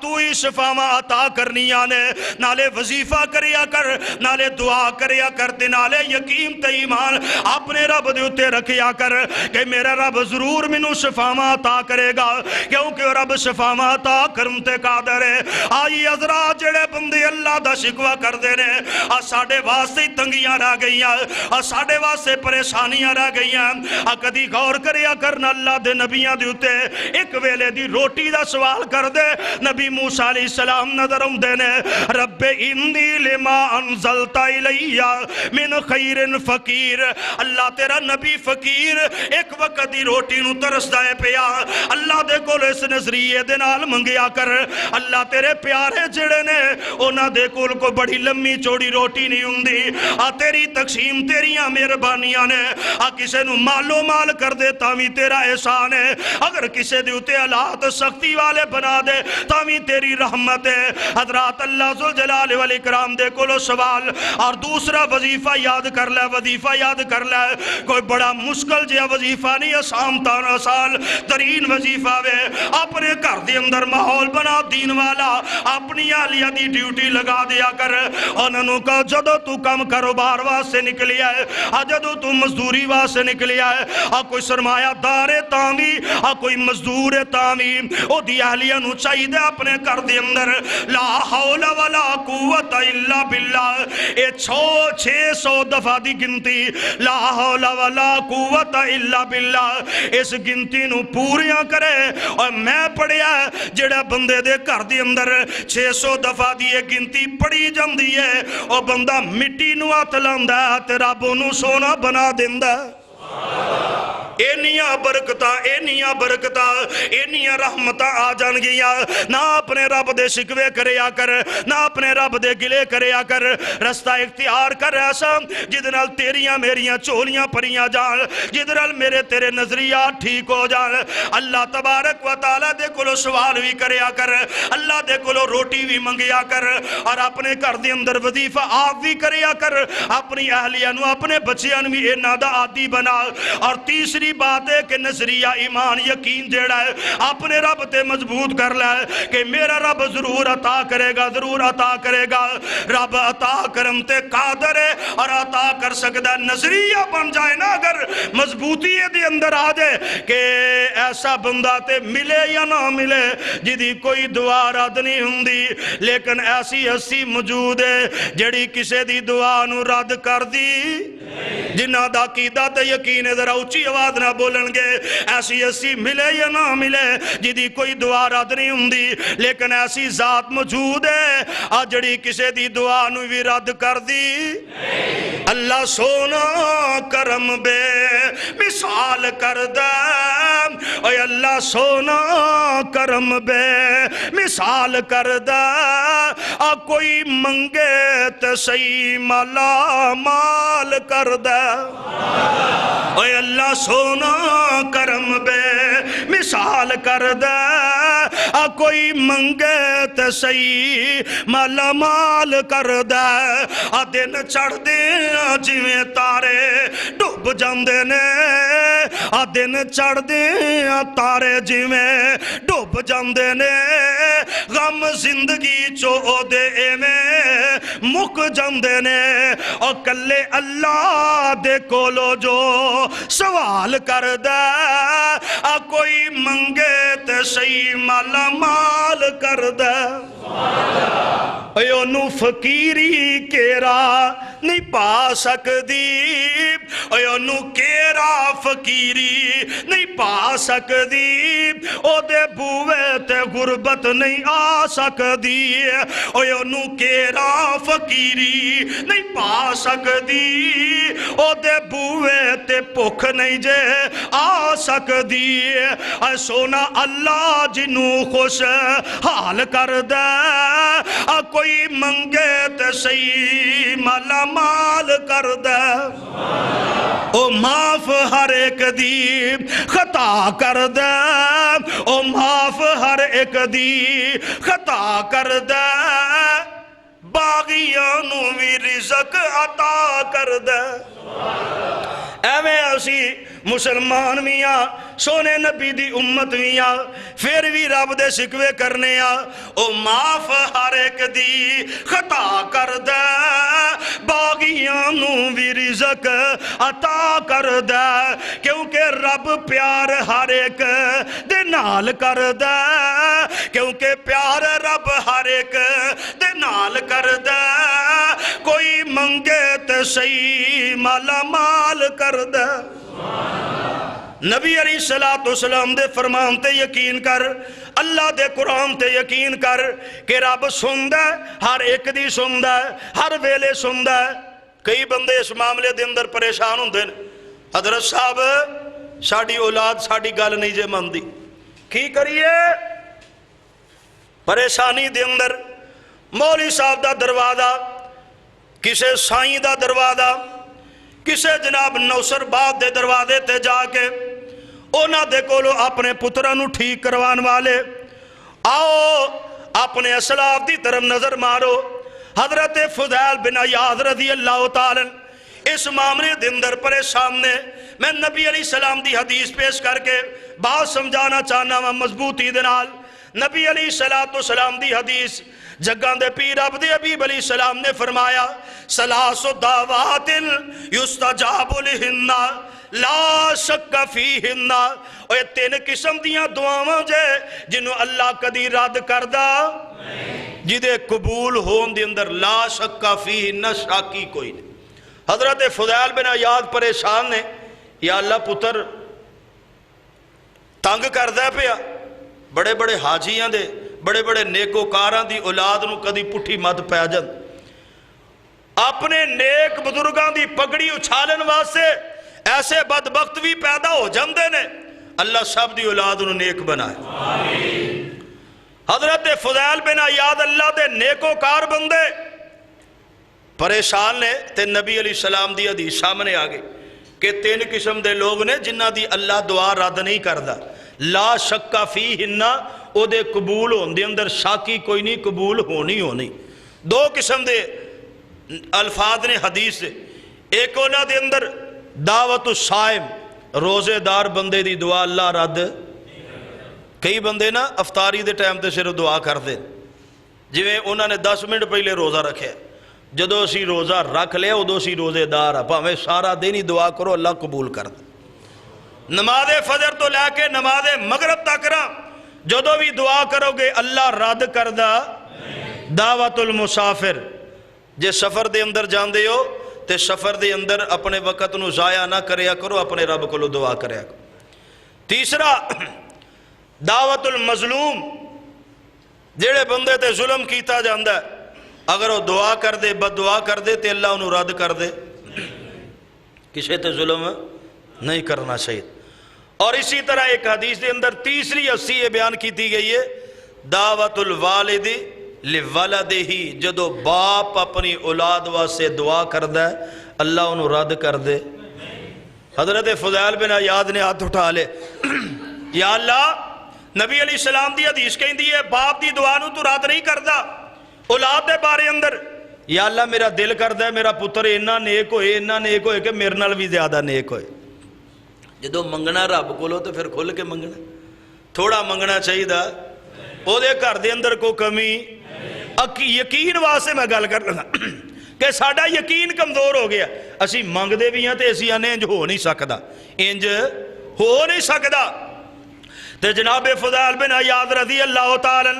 تو ہی شفاواں عطا کرنی آنے نالے وظیفہ کریا کر نالے دعا کریا کر تے نالے یقین تے ایمان اپنے رب دے اتے رکھیا کر کہ میرا رب ضرور منو شفاواں عطا کرے گا کیونکہ رب شفاواں عطا کرم تے قادر ہے آئی حضرات جڑے بندے اللہ دا شکوہ کر دے رہے ساڑھے واسطے تنگیاں رہ گئیاں ساڑھے واسطے پریشانیاں رہ گئیاں کدی غور کریا کرنا اللہ دے نبیاں دے اتے ایک ویلے دی روٹی دا سوال کر دے نبی موسیٰ علیہ السلام نظر دینے رب انی لما انزلت الیہ من خیر فقیر اللہ تیرا نبی فقیر ایک وقت دی روٹی نو ترس دائے پیا اللہ دے کول اس نظریے دے نال منگیا کر اللہ تیرے پیارے جڑے نے اونا دے کول کو بڑی بڑی لمبی چوڑی روٹی نہیں ہوندی تیری تقسیم تیریاں مہربانیاں نے کسے نو مالو مال کر دے تاوی تیرا احسان ہے اگر کسے دے اتے حالات سختی والے بنا دے تاوی تیری رحمت ہے حضرات اللہ ذوالجلال والاکرام دے کولو سوال اور دوسرا وظیفہ یاد کر لے وظیفہ یاد کر لے کوئی بڑا مشکل جہا وظیفہ نہیں آسان ترین وظیفہ وے اپنے گھر دے اندر ماحول بنا دین والا اپنی اہلیہ دی ڈیوٹی لگا دیا کر انہوں کا جدو تو کم کاروبار واسطے نکلیا ہے جدو تو مزدوری واسطے نکلیا ہے کوئی سرمایہ دار تامی کوئی مزدور تامی او دی اہلیہ نو چاہی دے اپنے گھر دے اندر لا حول ولا قوت الا باللہ اے 600 دفعہ دی گنتی لا حول ولا قوت الا باللہ اس گنتی نو پوریاں کرے اور میں پڑھیا جڑا بندے دے گھر دے اندر 600 دفعہ دی گنتی پڑھی جاندی ہے اور بندہ مٹی نو ہاتھ لاندا ہے تے رب نو سونا بنا دیندا اینیاں برکتاں اینیاں رحمتاں آ جان گیا نہ اپنے رب دے شکوے کریا کر نہ اپنے رب دے گلے کریا کر رستہ اختیار کر ایسا جدنال تیریاں میریاں چولیاں پریاں جان جدنال میرے تیرے نظریات ٹھیک ہو جان اللہ تبارک و تعالیٰ دے کلو سوال بھی کریا کر اللہ دے کلو روٹی بھی منگیا کر اور اپنے گھر دے اندر وظیفہ آپ بھی کریا کر اپنی اہلیہ نو اپنے بچیاں بھی اینا دا عادی بنا اور تیسری بات ہے کہ نظریہ ایمان یقین جیڑا ہے اپنے رب تے مضبوط کر لے کہ میرا رب ضرور عطا کرے گا رب عطا کرم تے قادر ہے اور عطا کر سکتا ہے نظریہ بن جائے نا اگر مضبوطی دے اندر آ جائے کہ ایسا بندہ تے ملے یا نہ ملے جدی کوئی دعا رد نہیں ہوندی لیکن ایسی ہستی موجود ہے جڑی کسے دی دعا نو رد کر دی جنہ دا قیدہ تے یقین ذرا اچھی آواز نہ بولن گے ایسی ایسی ملے یا نہ ملے جدی کوئی دعا رد نہیں ہوندی لیکن ایسی ذات موجود ہے جڑی کسے دی دعا نو بھی رد کر دی اللہ سونا کرم بے مثال کر دے اے اللہ سونا کرم بے مثال کر دے کوئی منگے تے صحیح مالا مال کر دے اے اللہ سونا کرم بے مثال کر دے کوئی منگے تے صحیح مالا مال کر دے دن چڑھ دے جویں تارے ڈوب جاندے نے دن چڑھ دے تارے جویں ڈوب جاندے نے غم زندگی چو دے ایویں مک جاندے نے اور کلے اللہ دے کولو جو سوال کر دے کوئی منگے تے صحیح مالا مال کر دے نو فقیری کیرا نہیں پا سکدی نو کیرا فقیری نہیں پا سکدی او دے بوے تے غربت نہیں آ سکدی نو کیرا فقیری نہیں پا سکدی او دے بوے تے بھوک نہیں جے آ سکدی سونا اللہ جنو خوش حال کر دے کوئی منگے تے صحیح مالا مال کر دے او معاف ہر ایک دی خطا کر دے او معاف ہر ایک دی خطا کر دے باغیاں نو بھی رزق عطا کر دے ایویں اسی مسلمان میاں سونے نبی دی امت میاں پھر بھی رب دے شکوے کرنے او معاف ہر ایک دی خطا کر دے باغیاں نو بھی رزق عطا کر دے کیونکہ رب پیار ہر ایک دے نال کر دے کیونکہ پیار رب ہر ایک دے نال کر دے کوئی منگے تے صحیح مالا مال کر دے نبی علیہ السلام دے فرمان تے یقین کر اللہ دے قرآن تے یقین کر کہ رب سندہ ہر ایک دی سندہ ہر ویلے سندہ کئی بندے اس معاملے دے اندر پریشان ہوں دے حضرت صاحب ساڑی اولاد ساڑی گل نہیں جے مندی کی کریے پریشانی دے اندر مولوی صاحب دا دروازہ کسے سائیں دا دروازہ، کسے جناب نوسر باد دے دروازے تے جا کے اونا دے کولو اپنے پترانو ٹھیک کروان والے، آؤ اپنے اسلاف دی طرف نظر مارو۔ حضرت فضیل بن عیاض رضی اللہ تعالیٰ اس معاملے دے اندر پریشان نے، میں نبی علیہ السلام دی حدیث پیش کر کے بات سمجھانا چاہنا میں مضبوطی دے نال۔ نبی علیہ السلام دی حدیث جگاں دے پیر عبد حبیب علیہ السلام نے فرمایا ثلاث دعوات یستجاب لہن لا شک فیہن، اور یہ 3 قسم دیاں دعاواں جے جنہوں اللہ کدی رد کردہ جدے قبول ہون دے اندر لا شک فیہن، شاکی کوئی نہیں۔ حضرت فضیل بن عیاض پریشان نے، یا اللہ پتر تنگ کردہ پیا، بڑے بڑے حاجیاں دے بڑے بڑے نیکوکاراں دی اولاد نو کدی پٹھی مد پہ جن، اپنے نیک بزرگاں دی پگڑی اچھالن واسے ایسے بدبخت بھی پیدا ہو جاندے نے، اللہ سب دی اولاد نو نیک بنائے۔ حضرت فضیل بن عیاض اللہ دے نیکوکار بندے پریشان نے، تے نبی علیہ السلام دی حدیث سامنے آگئے کہ 3 قسم دے لوگ نے جنہ دی اللہ دعا رد نہیں کردہ، لا شکا فیہن، او دے قبول ہون دے اندر شاکی کوئی نہیں، قبول ہونی۔ 2 قسم دے الفاظ نے حدیث سے، ایک اونا دے اندر دعوت الصائم، روزے دار بندے دی دعا اللہ رد، کئی بندے نا افطاری دے ٹائم تے صرف دعا کر دے، جویں انہوں نے 10 منٹ پہلے روزہ رکھے، جدو اسی روزہ رکھ لیا ادو اسی روزے دار ہے، پاویں سارا دن ہی دعا کرو اللہ قبول کر دے۔ نماز فجر تو لے کے نماز مغرب تک رہا جدو بھی دعا کرو گے اللہ رد کردہ۔ دعوت المسافر، جے سفر دے اندر جان دے ہو تے سفر دے اندر اپنے وقت نو ضائع نہ کریا کرو، اپنے رب کو دعا کریا کرو۔ تیسرا دعوت المظلوم، جیڑے بندے تے ظلم کیتا جاندہ ہے، اگر وہ دعا کر دے بد دعا کر دے تے اللہ انہوں رد کر دے، کسے تے ظلم نہیں کرنا چاہیے۔ اور اسی طرح ایک حدیث دے اندر تیسری حصی یہ بیان کی تھی گئی ہے، دعوت الوالد لولدہی، جدو باپ اپنی اولاد واسے دعا کردہ ہے اللہ انہوں رد کر دے۔ حضرت فضیل بن عیاض نے ہاتھ اٹھا لے، یا اللہ نبی علیہ السلام دی حدیث کہیں دی ہے باپ دی دعا نو تو رد نہیں کردہ اولاد دے بارے اندر، یا اللہ میرا دل کردہ ہے میرا پتر اینا نیک ہوئے کہ میرے نال بھی زیادہ نیک ہوئے۔ جدو منگنا رب کو لو تو پھر کھل کے منگنا، تھوڑا منگنا چاہیے دا او دے گھر دے اندر کو کمی۔ یقین واسے میں گل کر لگا کہ ساڑھا یقین کمزور ہو گیا، اسی منگ دے بھی ہیں تے اسی آنے انج ہو نہیں سکدا، انج ہو نہیں سکدا۔ تے جناب فضیل بن عیاض رضی اللہ تعالیٰ،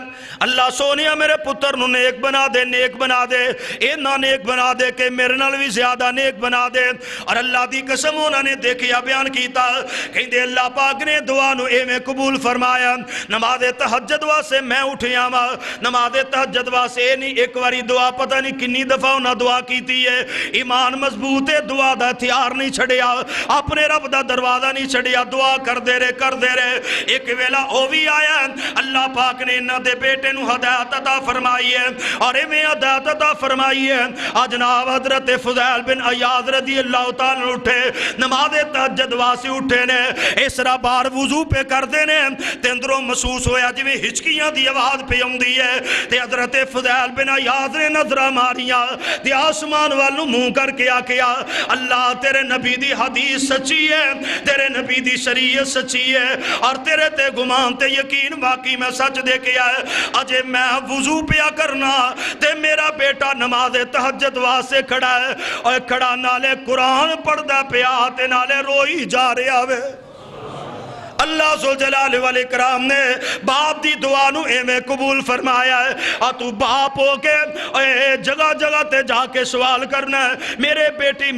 اللہ سونیا میرے پتر نو نیک بنا دے، نیک بنا دے، اینا نیک بنا دے کہ میرے نال بھی زیادہ نیک بنا دے۔ اور اللہ دی قسم انہوں نے دیکھیا بیان کیتا، کہیں دے اللہ پاک نے دعا نو اے میں قبول فرمایا۔ نماز تہجد واسے میں اٹھیا ماں، نماز تہجد واسے نہیں ایک واری دعا پتہ نہیں کنی دفعہ انہاں دعا کیتی ہے، ایمان مضبوط ہے، دعا دا ہتھیار نہیں چھڑیا، اپنے رب دا دروازہ نہیں چھڑیا، دعا کر دے رہے۔ ایک ویلا او بھی آیا، اللہ پاک نے انہاں دے بیٹے نو ہدایت عطا فرمائی ہے، اور میں ہدایت عطا فرمائی ہے۔ جناب حضرت فضیل بن عیاض رضی اللہ تعالیٰ اٹھے، نماز تہجد واسے اٹھے نے، اس طرح بار وضو پہ کر دینے تے اندروں محسوس ہویا جویں ہچکیاں دی آواز پہ آوندی ہے، تے حضرت فضیل بن عیاض نے نظراں ماریاں تے آسمان والوں منہ کر کے آکھیا اللہ تیرے نبی دی حدیث سچی ہے، تیرے نبی دی شریعت سچی ہے، اور تیرے تے گمان تے یقین واقعی میں سچ دے کے آئے، اجے میں وضو پیا کرنا تے میرا بیٹا نماز تہجد واسے کھڑا ہے، اور کھڑا نالے قرآن پڑھدا پیا تے نالے روئی جا رہا ہے۔ اللہ ذوالجلال والاکرام نے باپ دی دعا نو اے میں قبول فرمایا ہے، اور تو باپ ہو کے جگہ جگہ تے جا کے سوال کرنا ہے میرے بیٹی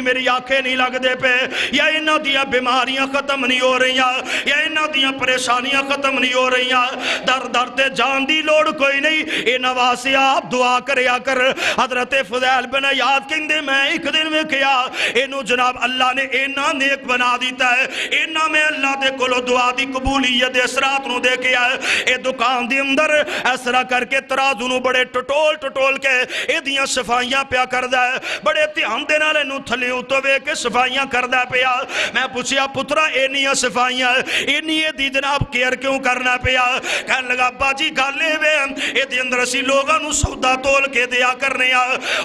میری آنکھیں نہیں لگ دے پہ، یا انہاں دیاں بیماریاں ختم نہیں ہو رہی ہیں، یا انہاں دیاں پریشانیاں ختم نہیں ہو رہی ہیں، در تے جان دی لوڑ کوئی نہیں، اے نواسے آپ دعا کریا کر۔ حضرت فضیل بن عیاض کہندے میں ایک دن میں کیا اینو جناب اللہ نے اینا نیک بنا دیتا ہے، اینا میں اللہ دے کولو دعا دی قبولیت اس رات نو دے کے آئے اے دکان دے اندر اس طرح کر کے ترازو نو بڑے ٹٹول کے اے دیاں صفائیاں پیا کردہ ہے بڑے دھیان دے نالے نو تھلے اتو وے کے صفائیاں کردہ پیا میں پوچھیا پترا اے نیاں صفائیاں اے نیے دی جناب کیئر کیوں کرنا پیا کہنے لگا باجی گالے وے اے دی اندر اسی لوگاں نو سودا تول کے دیا کرنے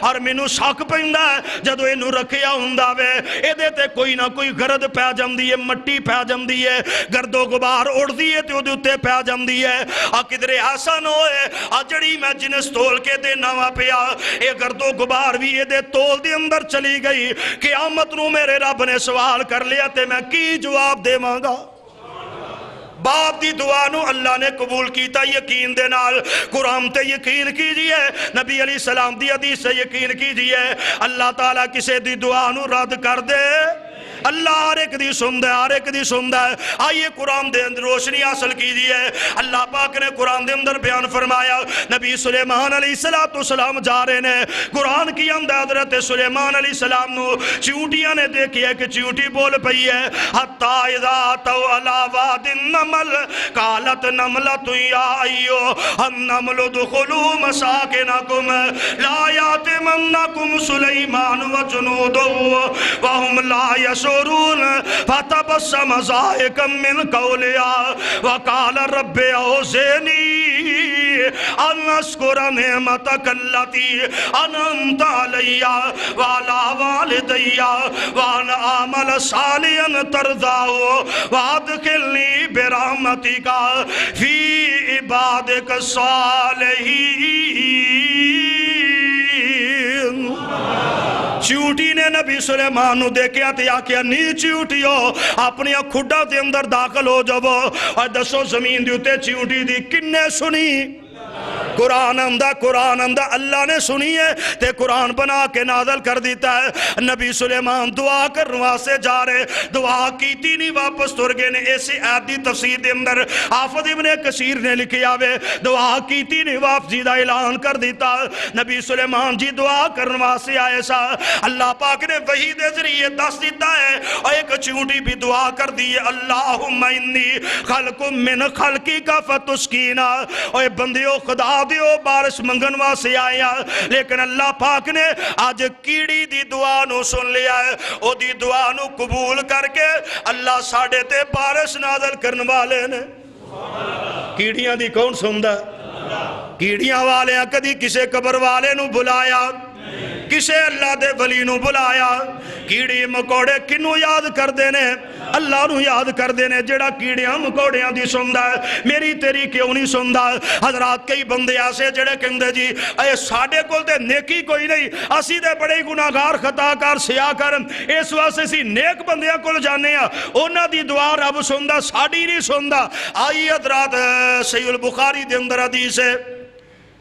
اور مینو شک پیندا جدو اے نو رکھیا ہوندا وے اے دے تے کوئی نہ کوئی گرد پیا جاندی ہے مٹی پیا جاندی ہے گرد و غبار اڑدی ہے تے او دے اوتے پیا جاندی ہے آ کدھرے ایسا نہ ہوئے آ جڑی میں جنس تول کے دے نوا پیا اے گرد و غبار بھی اے دے تول دے اندر چلی گئی قیامت نو میرے رب نے سوال کر لیا تے میں کی جواب دے مانگا باپ دی دعا نو اللہ نے قبول کیتا یقین دے نال قرآن تے یقین کیجئے نبی علیہ السلام دی حدیث سے یقین کیجئے اللہ تعالیٰ کسے دی دعا نو رد کر دے اللہ ہر ایک دی سندہ ہے ہر ایک دی سندہ ہے آئیے قرآن دے اندر روشنی حاصل کیجئے اللہ پاک نے قرآن دے اندر بیان فرمایا نبی سلیمان علیہ السلام جا رہے نے قرآن کی اندر حضرت سلیمان علیہ السلام نو چیونٹیاں نے دیکھی ہے کہ چیونٹی بول پئی ہے حتی اذا تو علا واد النمل قالت نملت یا ایو النمل دخلو مساکنکم لا یاتمنکم سلیمان و جنودو وهم لا یسو فتبسم ضاحكا من قولها وقال رب اوزعني ان اشكر نعمتك التي انعمت علي وعلى والدي وان اعمل صالحا ترضاه وادخلني برحمتك في عبادك الصالحين چیوٹی نے نبی سلیمان نو دیکھیا تے آکیا نی چیوٹیو اپنی کھڈا دے اندر داخل ہو جاؤ اور دسو زمین دیوتے چیوٹی دی کنے سنی قرآن اندہ اللہ نے سنی ہے تے قرآن بنا کے نازل کر دیتا ہے نبی سلیمان دعا کرنوا سے جا رہے دعا کیتی نہیں واپس ترگے نے ایسی آیت دی تفسیر دے اندر حافظ ابن کثیر نے لکھیا وے دعا کیتی نہیں واپسی دا اعلان کر دیتا نبی سلیمان جی دعا کرنوا سے آئے سا اللہ پاک نے وحی دے ذریعے دس دیتا ہے اور ایک چونٹی بھی دعا کر دی اللہم انی خلق من خلقی کا فتسکینا اور بندیو خدا دیو بارش منگنوا سے آیا لیکن اللہ پاک نے آج کیڑی دی دعا نو سن لیا ہے او دی دعا نو قبول کر کے اللہ ساڑھے تے بارش نازل کرن والے نے کیڑیاں دی کون سندہ کیڑیاں والے ہیں کدی کسے قبر والے نو بلایا کسے اللہ دے ولی نو بلایا کیڑی مکوڑے کنو یاد کر دینے اللہ نو یاد کر دینے جڑا کیڑیاں مکوڑیاں دی سندہ ہے میری تیری کیوں نہیں سندہ حضرات کئی بندے ایسے جڑے کہندے جی اے ساڑھے کول تے نیکی کوئی نہیں اسی دے بڑے گناہگار خطاکار سیاہ کر اس واسطے سی نیک بندیاں کول جانے ہیں اونا دی دعا رب سندہ ساڑھی نہیں سندہ آئی حضرات صحیح البخاری دے اندر حدیث ہے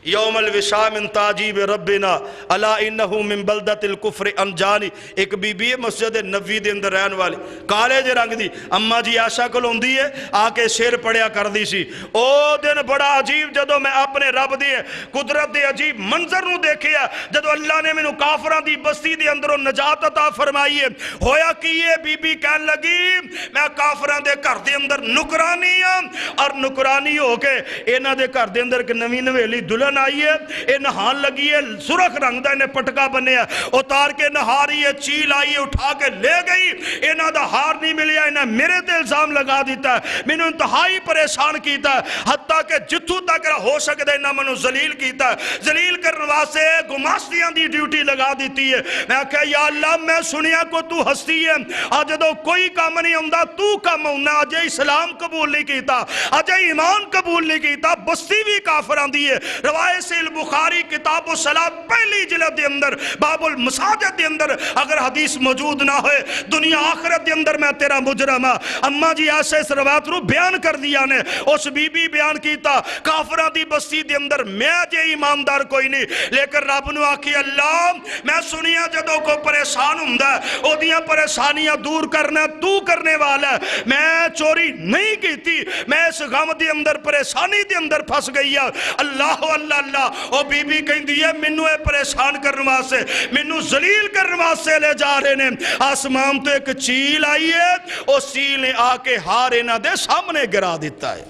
یوم الوشاء من تاجیب ربنا الا انہو من بلدت الکفر انجانی ایک بی بی مسجد نبوی دے اندر رہن والی کالے جے رنگ دی اما جی عائشہ کو لوندی ہے آکے شیر پڑیا کر دی سی او دن بڑا عجیب جدو میں اپنے رب دی قدرت دے عجیب منظر نو دیکھیا جدو اللہ نے منو کافران دی بستی دے اندروں نجات عطا فرمائی ہے ہویا کیے بی بی کہن لگی میں کافران دے گھر دے اندر نکرانی ہوں اور نکرانی ہو کے اینا دے گھر دے اندر نوی نویلی دلن آئی ہے اے نہان لگی ہے سرخ رنگ دا انہیں پٹکا بنے ہے اتار کے نہاری ہے چیل آئی ہے اٹھا کے لے گئی انہاں دا ہار نہیں ملیا انہیں میرے تے الزام لگا دیتا ہے میں نے انتہائی پریشان کیتا ہے حتیٰ کہ جتھو تک ہو سکتا ہے انہاں میں نے ذلیل کیتا ہے ذلیل کرنے واسے گماشتیاں دی ڈیوٹی لگا دیتی ہے میں کہا یا اللہ میں سنیا کو تو ہستی ہے آج دو کوئی کام نہیں ہوندہ تو کام ہوندہ آج اسلام قبول نہیں کیتا آج ایمان قبول نہیں کیتا بستی بھی کافران دی ہے روایت البخاری کتاب و صلاة پہلی جلد دے اندر باب المساجد دے اندر اگر حدیث موجود نہ ہوئے دنیا آخرت دے اندر میں تیرا مجرم ہاں اما جی ایسے اس روایت رو بیان کر دیا نے اس بی بی بیان کیتا کافرہ دی بستی دے اندر میں جے ایماندار کوئی نہیں لیکن رب نو آکھی اللہ میں سنیا جدوں کو پریشان ہوں او دیاں پریشانیاں دور کرنا تو کرنے والا ہے میں چوری نہیں کیتی میں اس غم دے اندر پریشانی دے اندر پھنس گئی اللہ اللہ اللہ او بی بی کہندی ہے مینوں اے پریشان کرن واسطے مینوں ذلیل کرن واسطے لے جا رہے نے آسمان تو ایک چیل آئی ہے او چیل نے آ کے ہار انہاں دے سامنے گرا دیتا ہے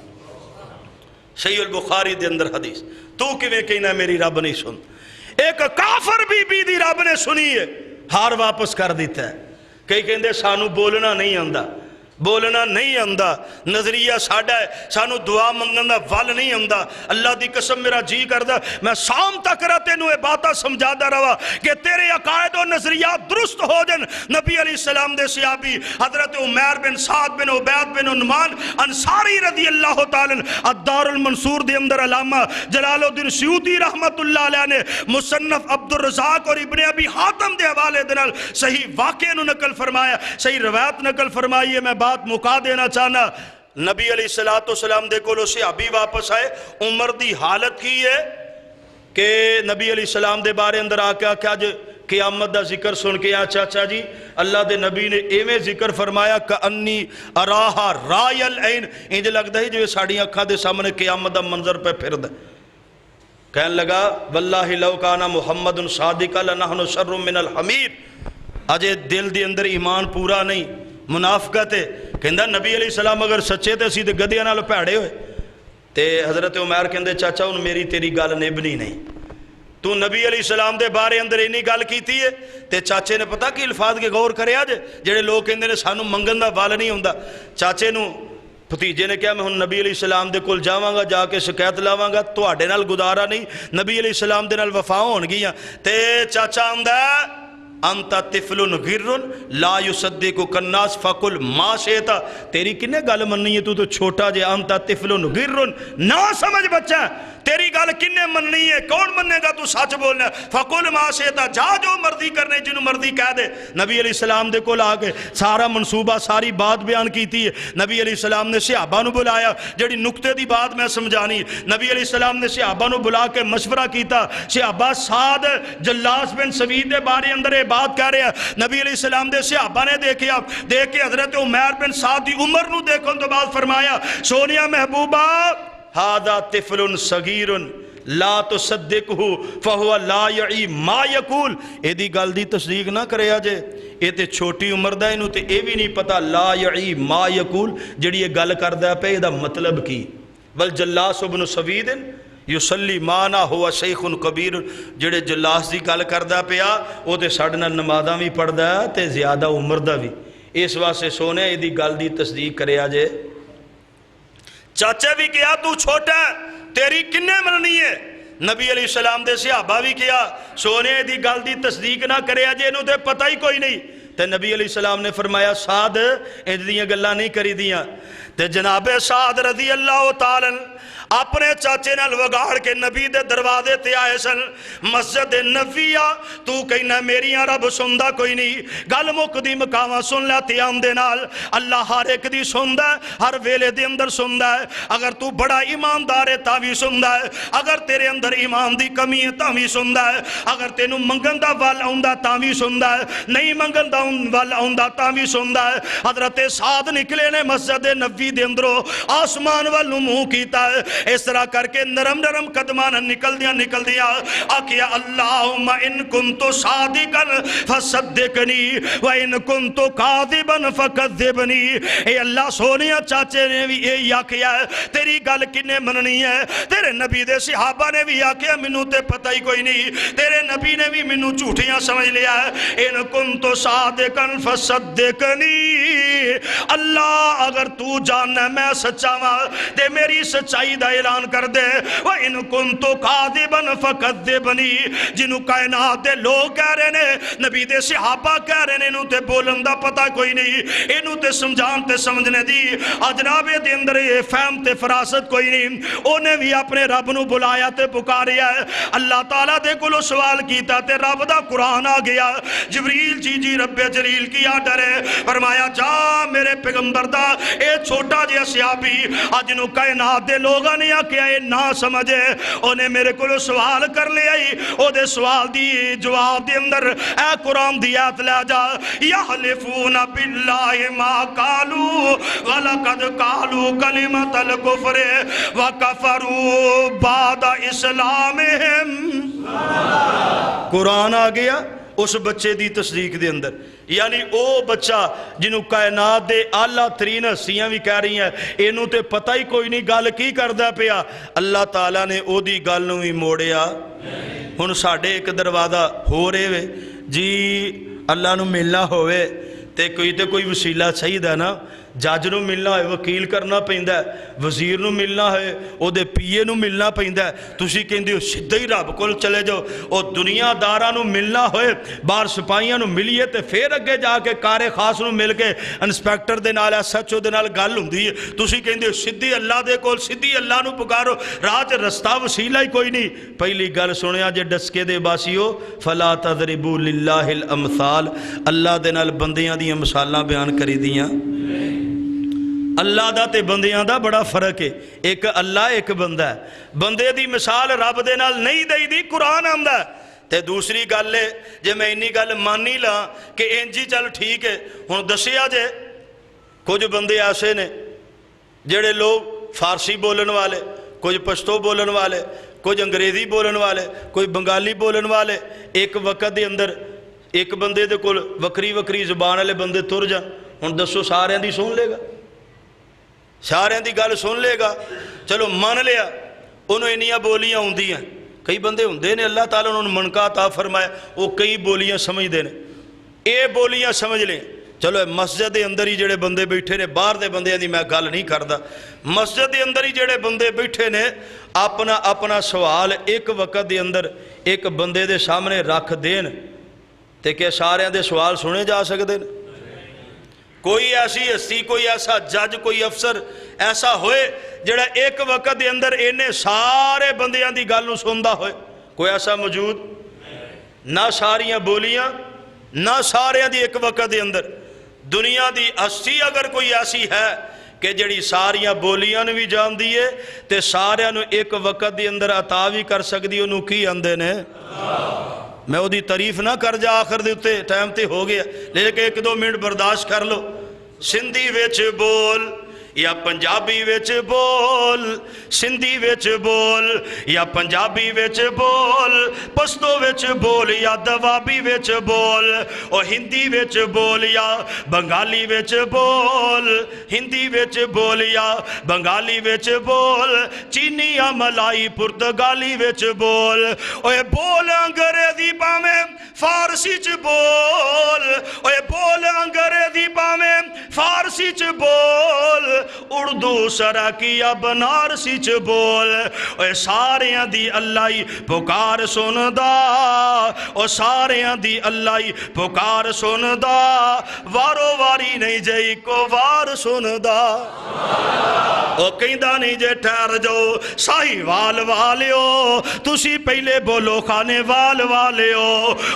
صحیح البخاری دے اندر حدیث تو کیویں کہنا میری رب نہیں سن ایک کافر بی بی دی رب نے سنی ہے ہار واپس کر دیتا ہے کئی کہندے سانو بولنا نہیں آندا بولنا نہیں آندا نظریہ ساڈا ہے سانو دعا منگن دا ول نہیں آندا اللہ دی قسم میرا جی کردا میں شام تک رہتے نو باتاں سمجھادا رہا کہ تیرے عقائد و نظریات درست ہو جن نبی علیہ السلام دے صحابی حضرت عمیر بن سعد بن عبید بن نعمان انصاری رضی اللہ تعالی الدار المنصور دے اندر علامہ جلال الدین سیوطی رحمت اللہ علیہ نے مصنف عبد الرزاق اور ابن ابی حاتم دے حوالے دے نال صحیح واقعے نو نقل فرمایا صحیح روایت نقل فرمائی ہے میں بات مکا دینا چاہنا نبی علیہ السلام دے کولو صحابی واپس آئے عمر دی حالت کی ہے کہ نبی علیہ السلام دے بارے اندر آکے کیا قیامت دا ذکر سن کے چاچا جی اللہ دے نبی نے ایویں ذکر فرمایا کأنی اراہا رائے العین انج لگتا ہے جو ساڑی اکھا دے سامنے قیامت دا منظر پہ پھر دے کہنے لگا واللہ لو کانا محمد صادقا لنحن شر من الحمیر اجے دل دے اندر ایمان پورا نہیں منافقت ہے کہندہ نبی علیہ السلام اگر سچے تے سی تے گدیاں نال پیڑے ہوئے تے حضرت عمر کہندے چاچا ان میری تیری گل نبھنی نہیں تو نبی علیہ السلام دے بارے اندر اینی گل کیتی ہے تے چاچے نے پتہ کی الفاظ کے غور کرے آج جڑے لوگ کہندے نے سانو منگن دا ول نہیں ہوندا چاچے نو بھتیجے نے کہا میں ہن نبی علیہ السلام دے کول جاواں گا جا کے شکایت لاواں گا تواڈے نال گزارا نہیں نبی علیہ السلام دے نال وفا ہون گیاں تے چاچا آندا انت طفل غر لا یصدق الناس فقل ما شئت تیری کنے گل مننی ہے تو چھوٹا جے انت طفل غر نہ سمجھ بچہ تیری گل کنے مننی ہے کون مننے گا تو سچ بولنا فقل ما شئت جا جو مرضی کرنے جنوں مرضی کہہ دے نبی علیہ السلام دے کول آ کے سارا منصوبہ ساری بات بیان کیتی ہے نبی علیہ السلام نے صحابہ نو بلایا جڑی نقطے دی بات میں سمجھانی نبی علیہ السلام نے صحابہ نو بلا کے مشورہ کیتا صحابہ سعد جلاس بن سوید دے بارے اندر بات کہہ رہے ہیں نبی علیہ السلام دے صحابہ نے دیکھ کے حضرت عمیر بن سعد دی عمر نو دیکھن تو بعد فرمایا سونیا محبوبہ ہذا طفل صغیر لا تصدقہ فہو لا یعی ما یقول اے دی گل دی تصدیق نہ کرے آجے اے تے چھوٹی عمر دا انہوں تے اے بھی نہیں پتا لا یعی ما یقول جڑی یہ گل کردہ پہ دا مطلب کی بل جلاس بن سوید یسلی مانا ہوا شیخ کبیر جڑے جلاس دی گل کردہ پیا او تے ساڑھنا نمازاں بھی پڑھدا ہے تے زیادہ عمر دا بھی اس واسطے سونے اے دی گل دی تصدیق کرے آجے چاچے بھی کیا تو چھوٹا ہے تیری کنے مننی ہے نبی علیہ السلام دے صحابہ بھی کیا سونے دی گل دی تصدیق نہ کرے آجے انہوں تے پتہ ہی کوئی نہیں تے نبی علیہ السلام نے فرمایا سعد انج دیاں گلاں نہیں کری دیاں تے جناب سعد رضی اللہ تعالی اپنے چاچے نال وگاڑ کے نبی دے دروازے تے آئے سن مسجد نبویہ تو کہنا میریاں رب سندا کوئی نہیں گل مقدی مقامہ سن لیا تیام دے نال اللہ ہر ایک دی سندا ہے ہر ویلے دے اندر سندا ہے اگر تو بڑا ایماندار ہے تاوی سندا ہے اگر تیرے اندر ایمان دی کمی ہے تاوی سندا ہے اگر تینوں منگن دا ول آوندا تاوی سندا ہے نہیں منگن دا ول آوندا تاوی سندا ہے حضرت سعد نکلے نے مسجد نبوی دے اندروں آسمان ول منہ کیتا ہے اس طرح کر کے نرم نرم قدمان نکل دیا آکیا اللہم ان کنتو صادقا فصدقنی و ان کنتو قاذبا فکذبنی اے اللہ سونیا چاچے نے بھی یہ آکیا ہے تیری گل کنے مننی ہے تیرے نبی دے صحابہ نے بھی آکیا منو تے پتہ ہی کوئی نہیں تیرے نبی نے بھی منو جھوٹیاں سمجھ لیا ہے ان کنتو صادقا فصدقنی اللہ اگر تو جاننا میں سچا ہاں تے میری سچائی دا اعلان کر دے وَإِن كُنْتُ قَاذِبًا فَكَذِّبْنِي جنہوں کائنات دے لوگ کہہ رہے نے نبی دے صحابہ کہہ رہے نے انہوں تے بولن دا پتہ کوئی نہیں انہوں تے سمجھان تے سمجھنے دی اجناب دے اندر یہ فہم تے فراست کوئی نہیں انہیں بھی اپنے رب نو بلایا تے پکاریا ہے اللہ تعالیٰ دے کلو سوال کیتا تے رب دا قرآن آ گیا جبریل جی رب جلیل کیا ڈرے فرمایا جا میرے پیغمبر دا اے چھوٹا جہا صحابی اج نو کائنات دے لوگاں نے آکھیا اے نہ سمجھے اونے میرے کولو سوال کر لیا او دے سوال دی جواب دے اندر اے قرآن دی آیت لے جا یحلفون باللہ ما قالوا ولقد قالوا کلمۃ الکفر وکفروا بعد اسلامہم. قرآن آ گیا اس بچے دی تصدیق دے اندر، یعنی او بچہ جنہوں کائنات دے اعلیٰ ترین ہستیاں بھی کہہ رہی ہیں اینوں تے پتہ ہی کوئی نہیں گل کی کردا پیا، اللہ تعالیٰ نے او دی گل نوں ہی موڑیا. ہن ساڈے ایک دروازہ ہو رہے وے جی اللہ نوں ملنا ہوئے تے کوئی وسیلہ چاہیدا نا. جج نوں ملنا ہوئے وکیل کرنا پیندا ہے، وزیر نوں ملنا ہوئے او دے پی اے نوں ملنا پیندا ہے. تسی کہندے ہو سیدھا ہی رب کول چلے جاؤ. او دنیا داراں نوں ملنا ہوئے باہر سپاہیاں نوں ملیے تے پھر اگے جا کے کار خاص نوں مل کے انسپیکٹر دے نال ایس ایچ او دے نال گل ہوندی ہے. تسی کہندے ہو سیدھی اللہ دے کول سیدھی اللہ نوں پکارو، راہ تے رستہ وسیلہ ہی کوئی نہیں. پہلی گل سنیا جے ڈسکے دے باسیو فلا تضربوا للہ الامثال، اللہ دے نال بندیاں دیاں مثالاں بیان کری دیاں. اللہ دا تے بندیاں دا بڑا فرق ہے، ایک اللہ ایک بندہ ہے. بندے دی مثال رب دے نال نہیں دئی دی قرآن آندا ہے. تے دوسری گل ہے جے میں انی گل مانی لا کہ انجی چل ٹھیک ہے. ہن دسیا جے کچھ بندے ایسے نے جڑے لوگ فارسی بولن والے، کچھ پشتو بولن والے، کچھ انگریزی بولن والے، کوئی بنگالی بولن والے، ایک وقت دے اندر ایک بندے دے کول وکری وکری زبان والے بندے تر جان. ہن دسو سارے دی سن لے گا؟ سارے دی گل سن لے گا؟ چلو من لیا انہوں انیاں بولیاں ہوندی ہیں. کئی بندے ہوندے نے اللہ تعالیٰ انہوں نے منکا عطا فرمایا وہ کئی بولیاں سمجھ دے نے. اے بولیاں سمجھ لیں. چلو مسجد دے اندر ہی جڑے بندے بیٹھے نے، باہر دے بندے دی میں گل نہیں کردا، مسجد دے اندر ہی جڑے بندے بیٹھے نے اپنا سوال ایک وقت دے اندر ایک بندے دے سامنے رکھ دین تے کہ سارے دے سوال سنے جا سکتے ہیں؟ کوئی ایسی ہستی، کوئی ایسا جج، کوئی افسر ایسا ہوئے جڑا ایک وقت دے اندر انہیں سارے بندیاں دی گل نوں سندا ہوئے؟ کوئی ایسا موجود؟ نہ ساریاں بولیاں نہ سارے دی ایک وقت دے اندر. دنیا دی ہستی اگر کوئی ایسی ہے کہ جڑی ساریاں بولیاں نوں بھی جان دیئے تے سارے نوں ایک وقت دے اندر عطا بھی کر سکدی، انہوں کی آندے نے؟ میں وہ دی تعریف نہ کر جا آخر دے اتے ٹائم تے ہو گیا، لیکن ایک دو منٹ برداشت کر لو. سندھی ویچ بول یا پنجابی ویچ بول، سندھی ویچ بول یا پنجابی ویچ بول، پشتو ویچ بول یا دوابی ویچ بول، او ہندی ویچ بول یا بنگالی ویچ بول، ہندی ویچ بول یا بنگالی ویچ بول، چینی یا ملائی پرتگالی ویچ بول، اوے بول انگریزی پاویں فارسی چ بول، اوے بول انگریزی پاویں فارسی چ بول، اردو سراکی یا بنارسی چ بول. اے ساریاں دی اللہ پکار سندا، او ساریاں دی اللہ پکار سندا، وارو واری نہیں جئی کو وار سندا. او کہندا نہیں جے ٹھہر جاؤ ساہی وال والیو، تسی پہلے بولو خانے وال والیو.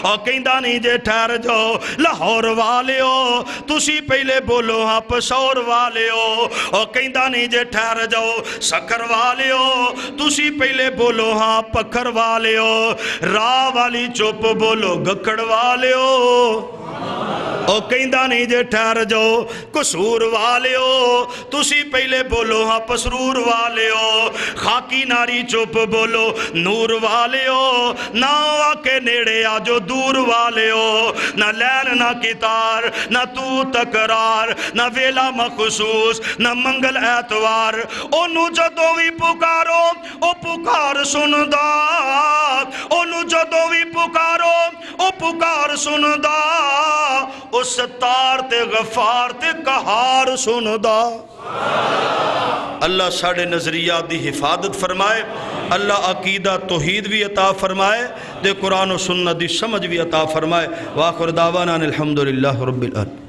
او کہندا نہیں جے ٹھہر جاؤ لاہور والیو، تسی پہلے بولو ہاں پشور والیو. او کہندا نہیں جے ٹھہر جاؤ سکھر والیو، تسی پہلے بولو ہاں پکھر والیو. راہ والی چپ بولو گکڑ والیو. او کہندا نہیں جے ٹھہر جاؤ قصور والیو، تسی پہلے بولو ہاں پسرور والیو. خاکی ناری چپ بولو نور والیو، نہ آکے نیڑے آجو دور والیو. نہ لین نہ کتار نہ تو تکرار، نہ ویلا مخصوص نہ منگل ایتوار. انہوں جدوں بھی پکارو او پکار سندا، انہوں جدوں بھی پکارو او پکار سندا، او ستار تے غفار تے قہار سندا. اللہ ساڑھے نظریات دی حفاظت فرمائے، اللہ عقیدہ توحید بھی عطا فرمائے، دے قرآن و سنت دی سمجھ بھی عطا فرمائے. وآخر دعوانا الحمدللہ رب العالمین.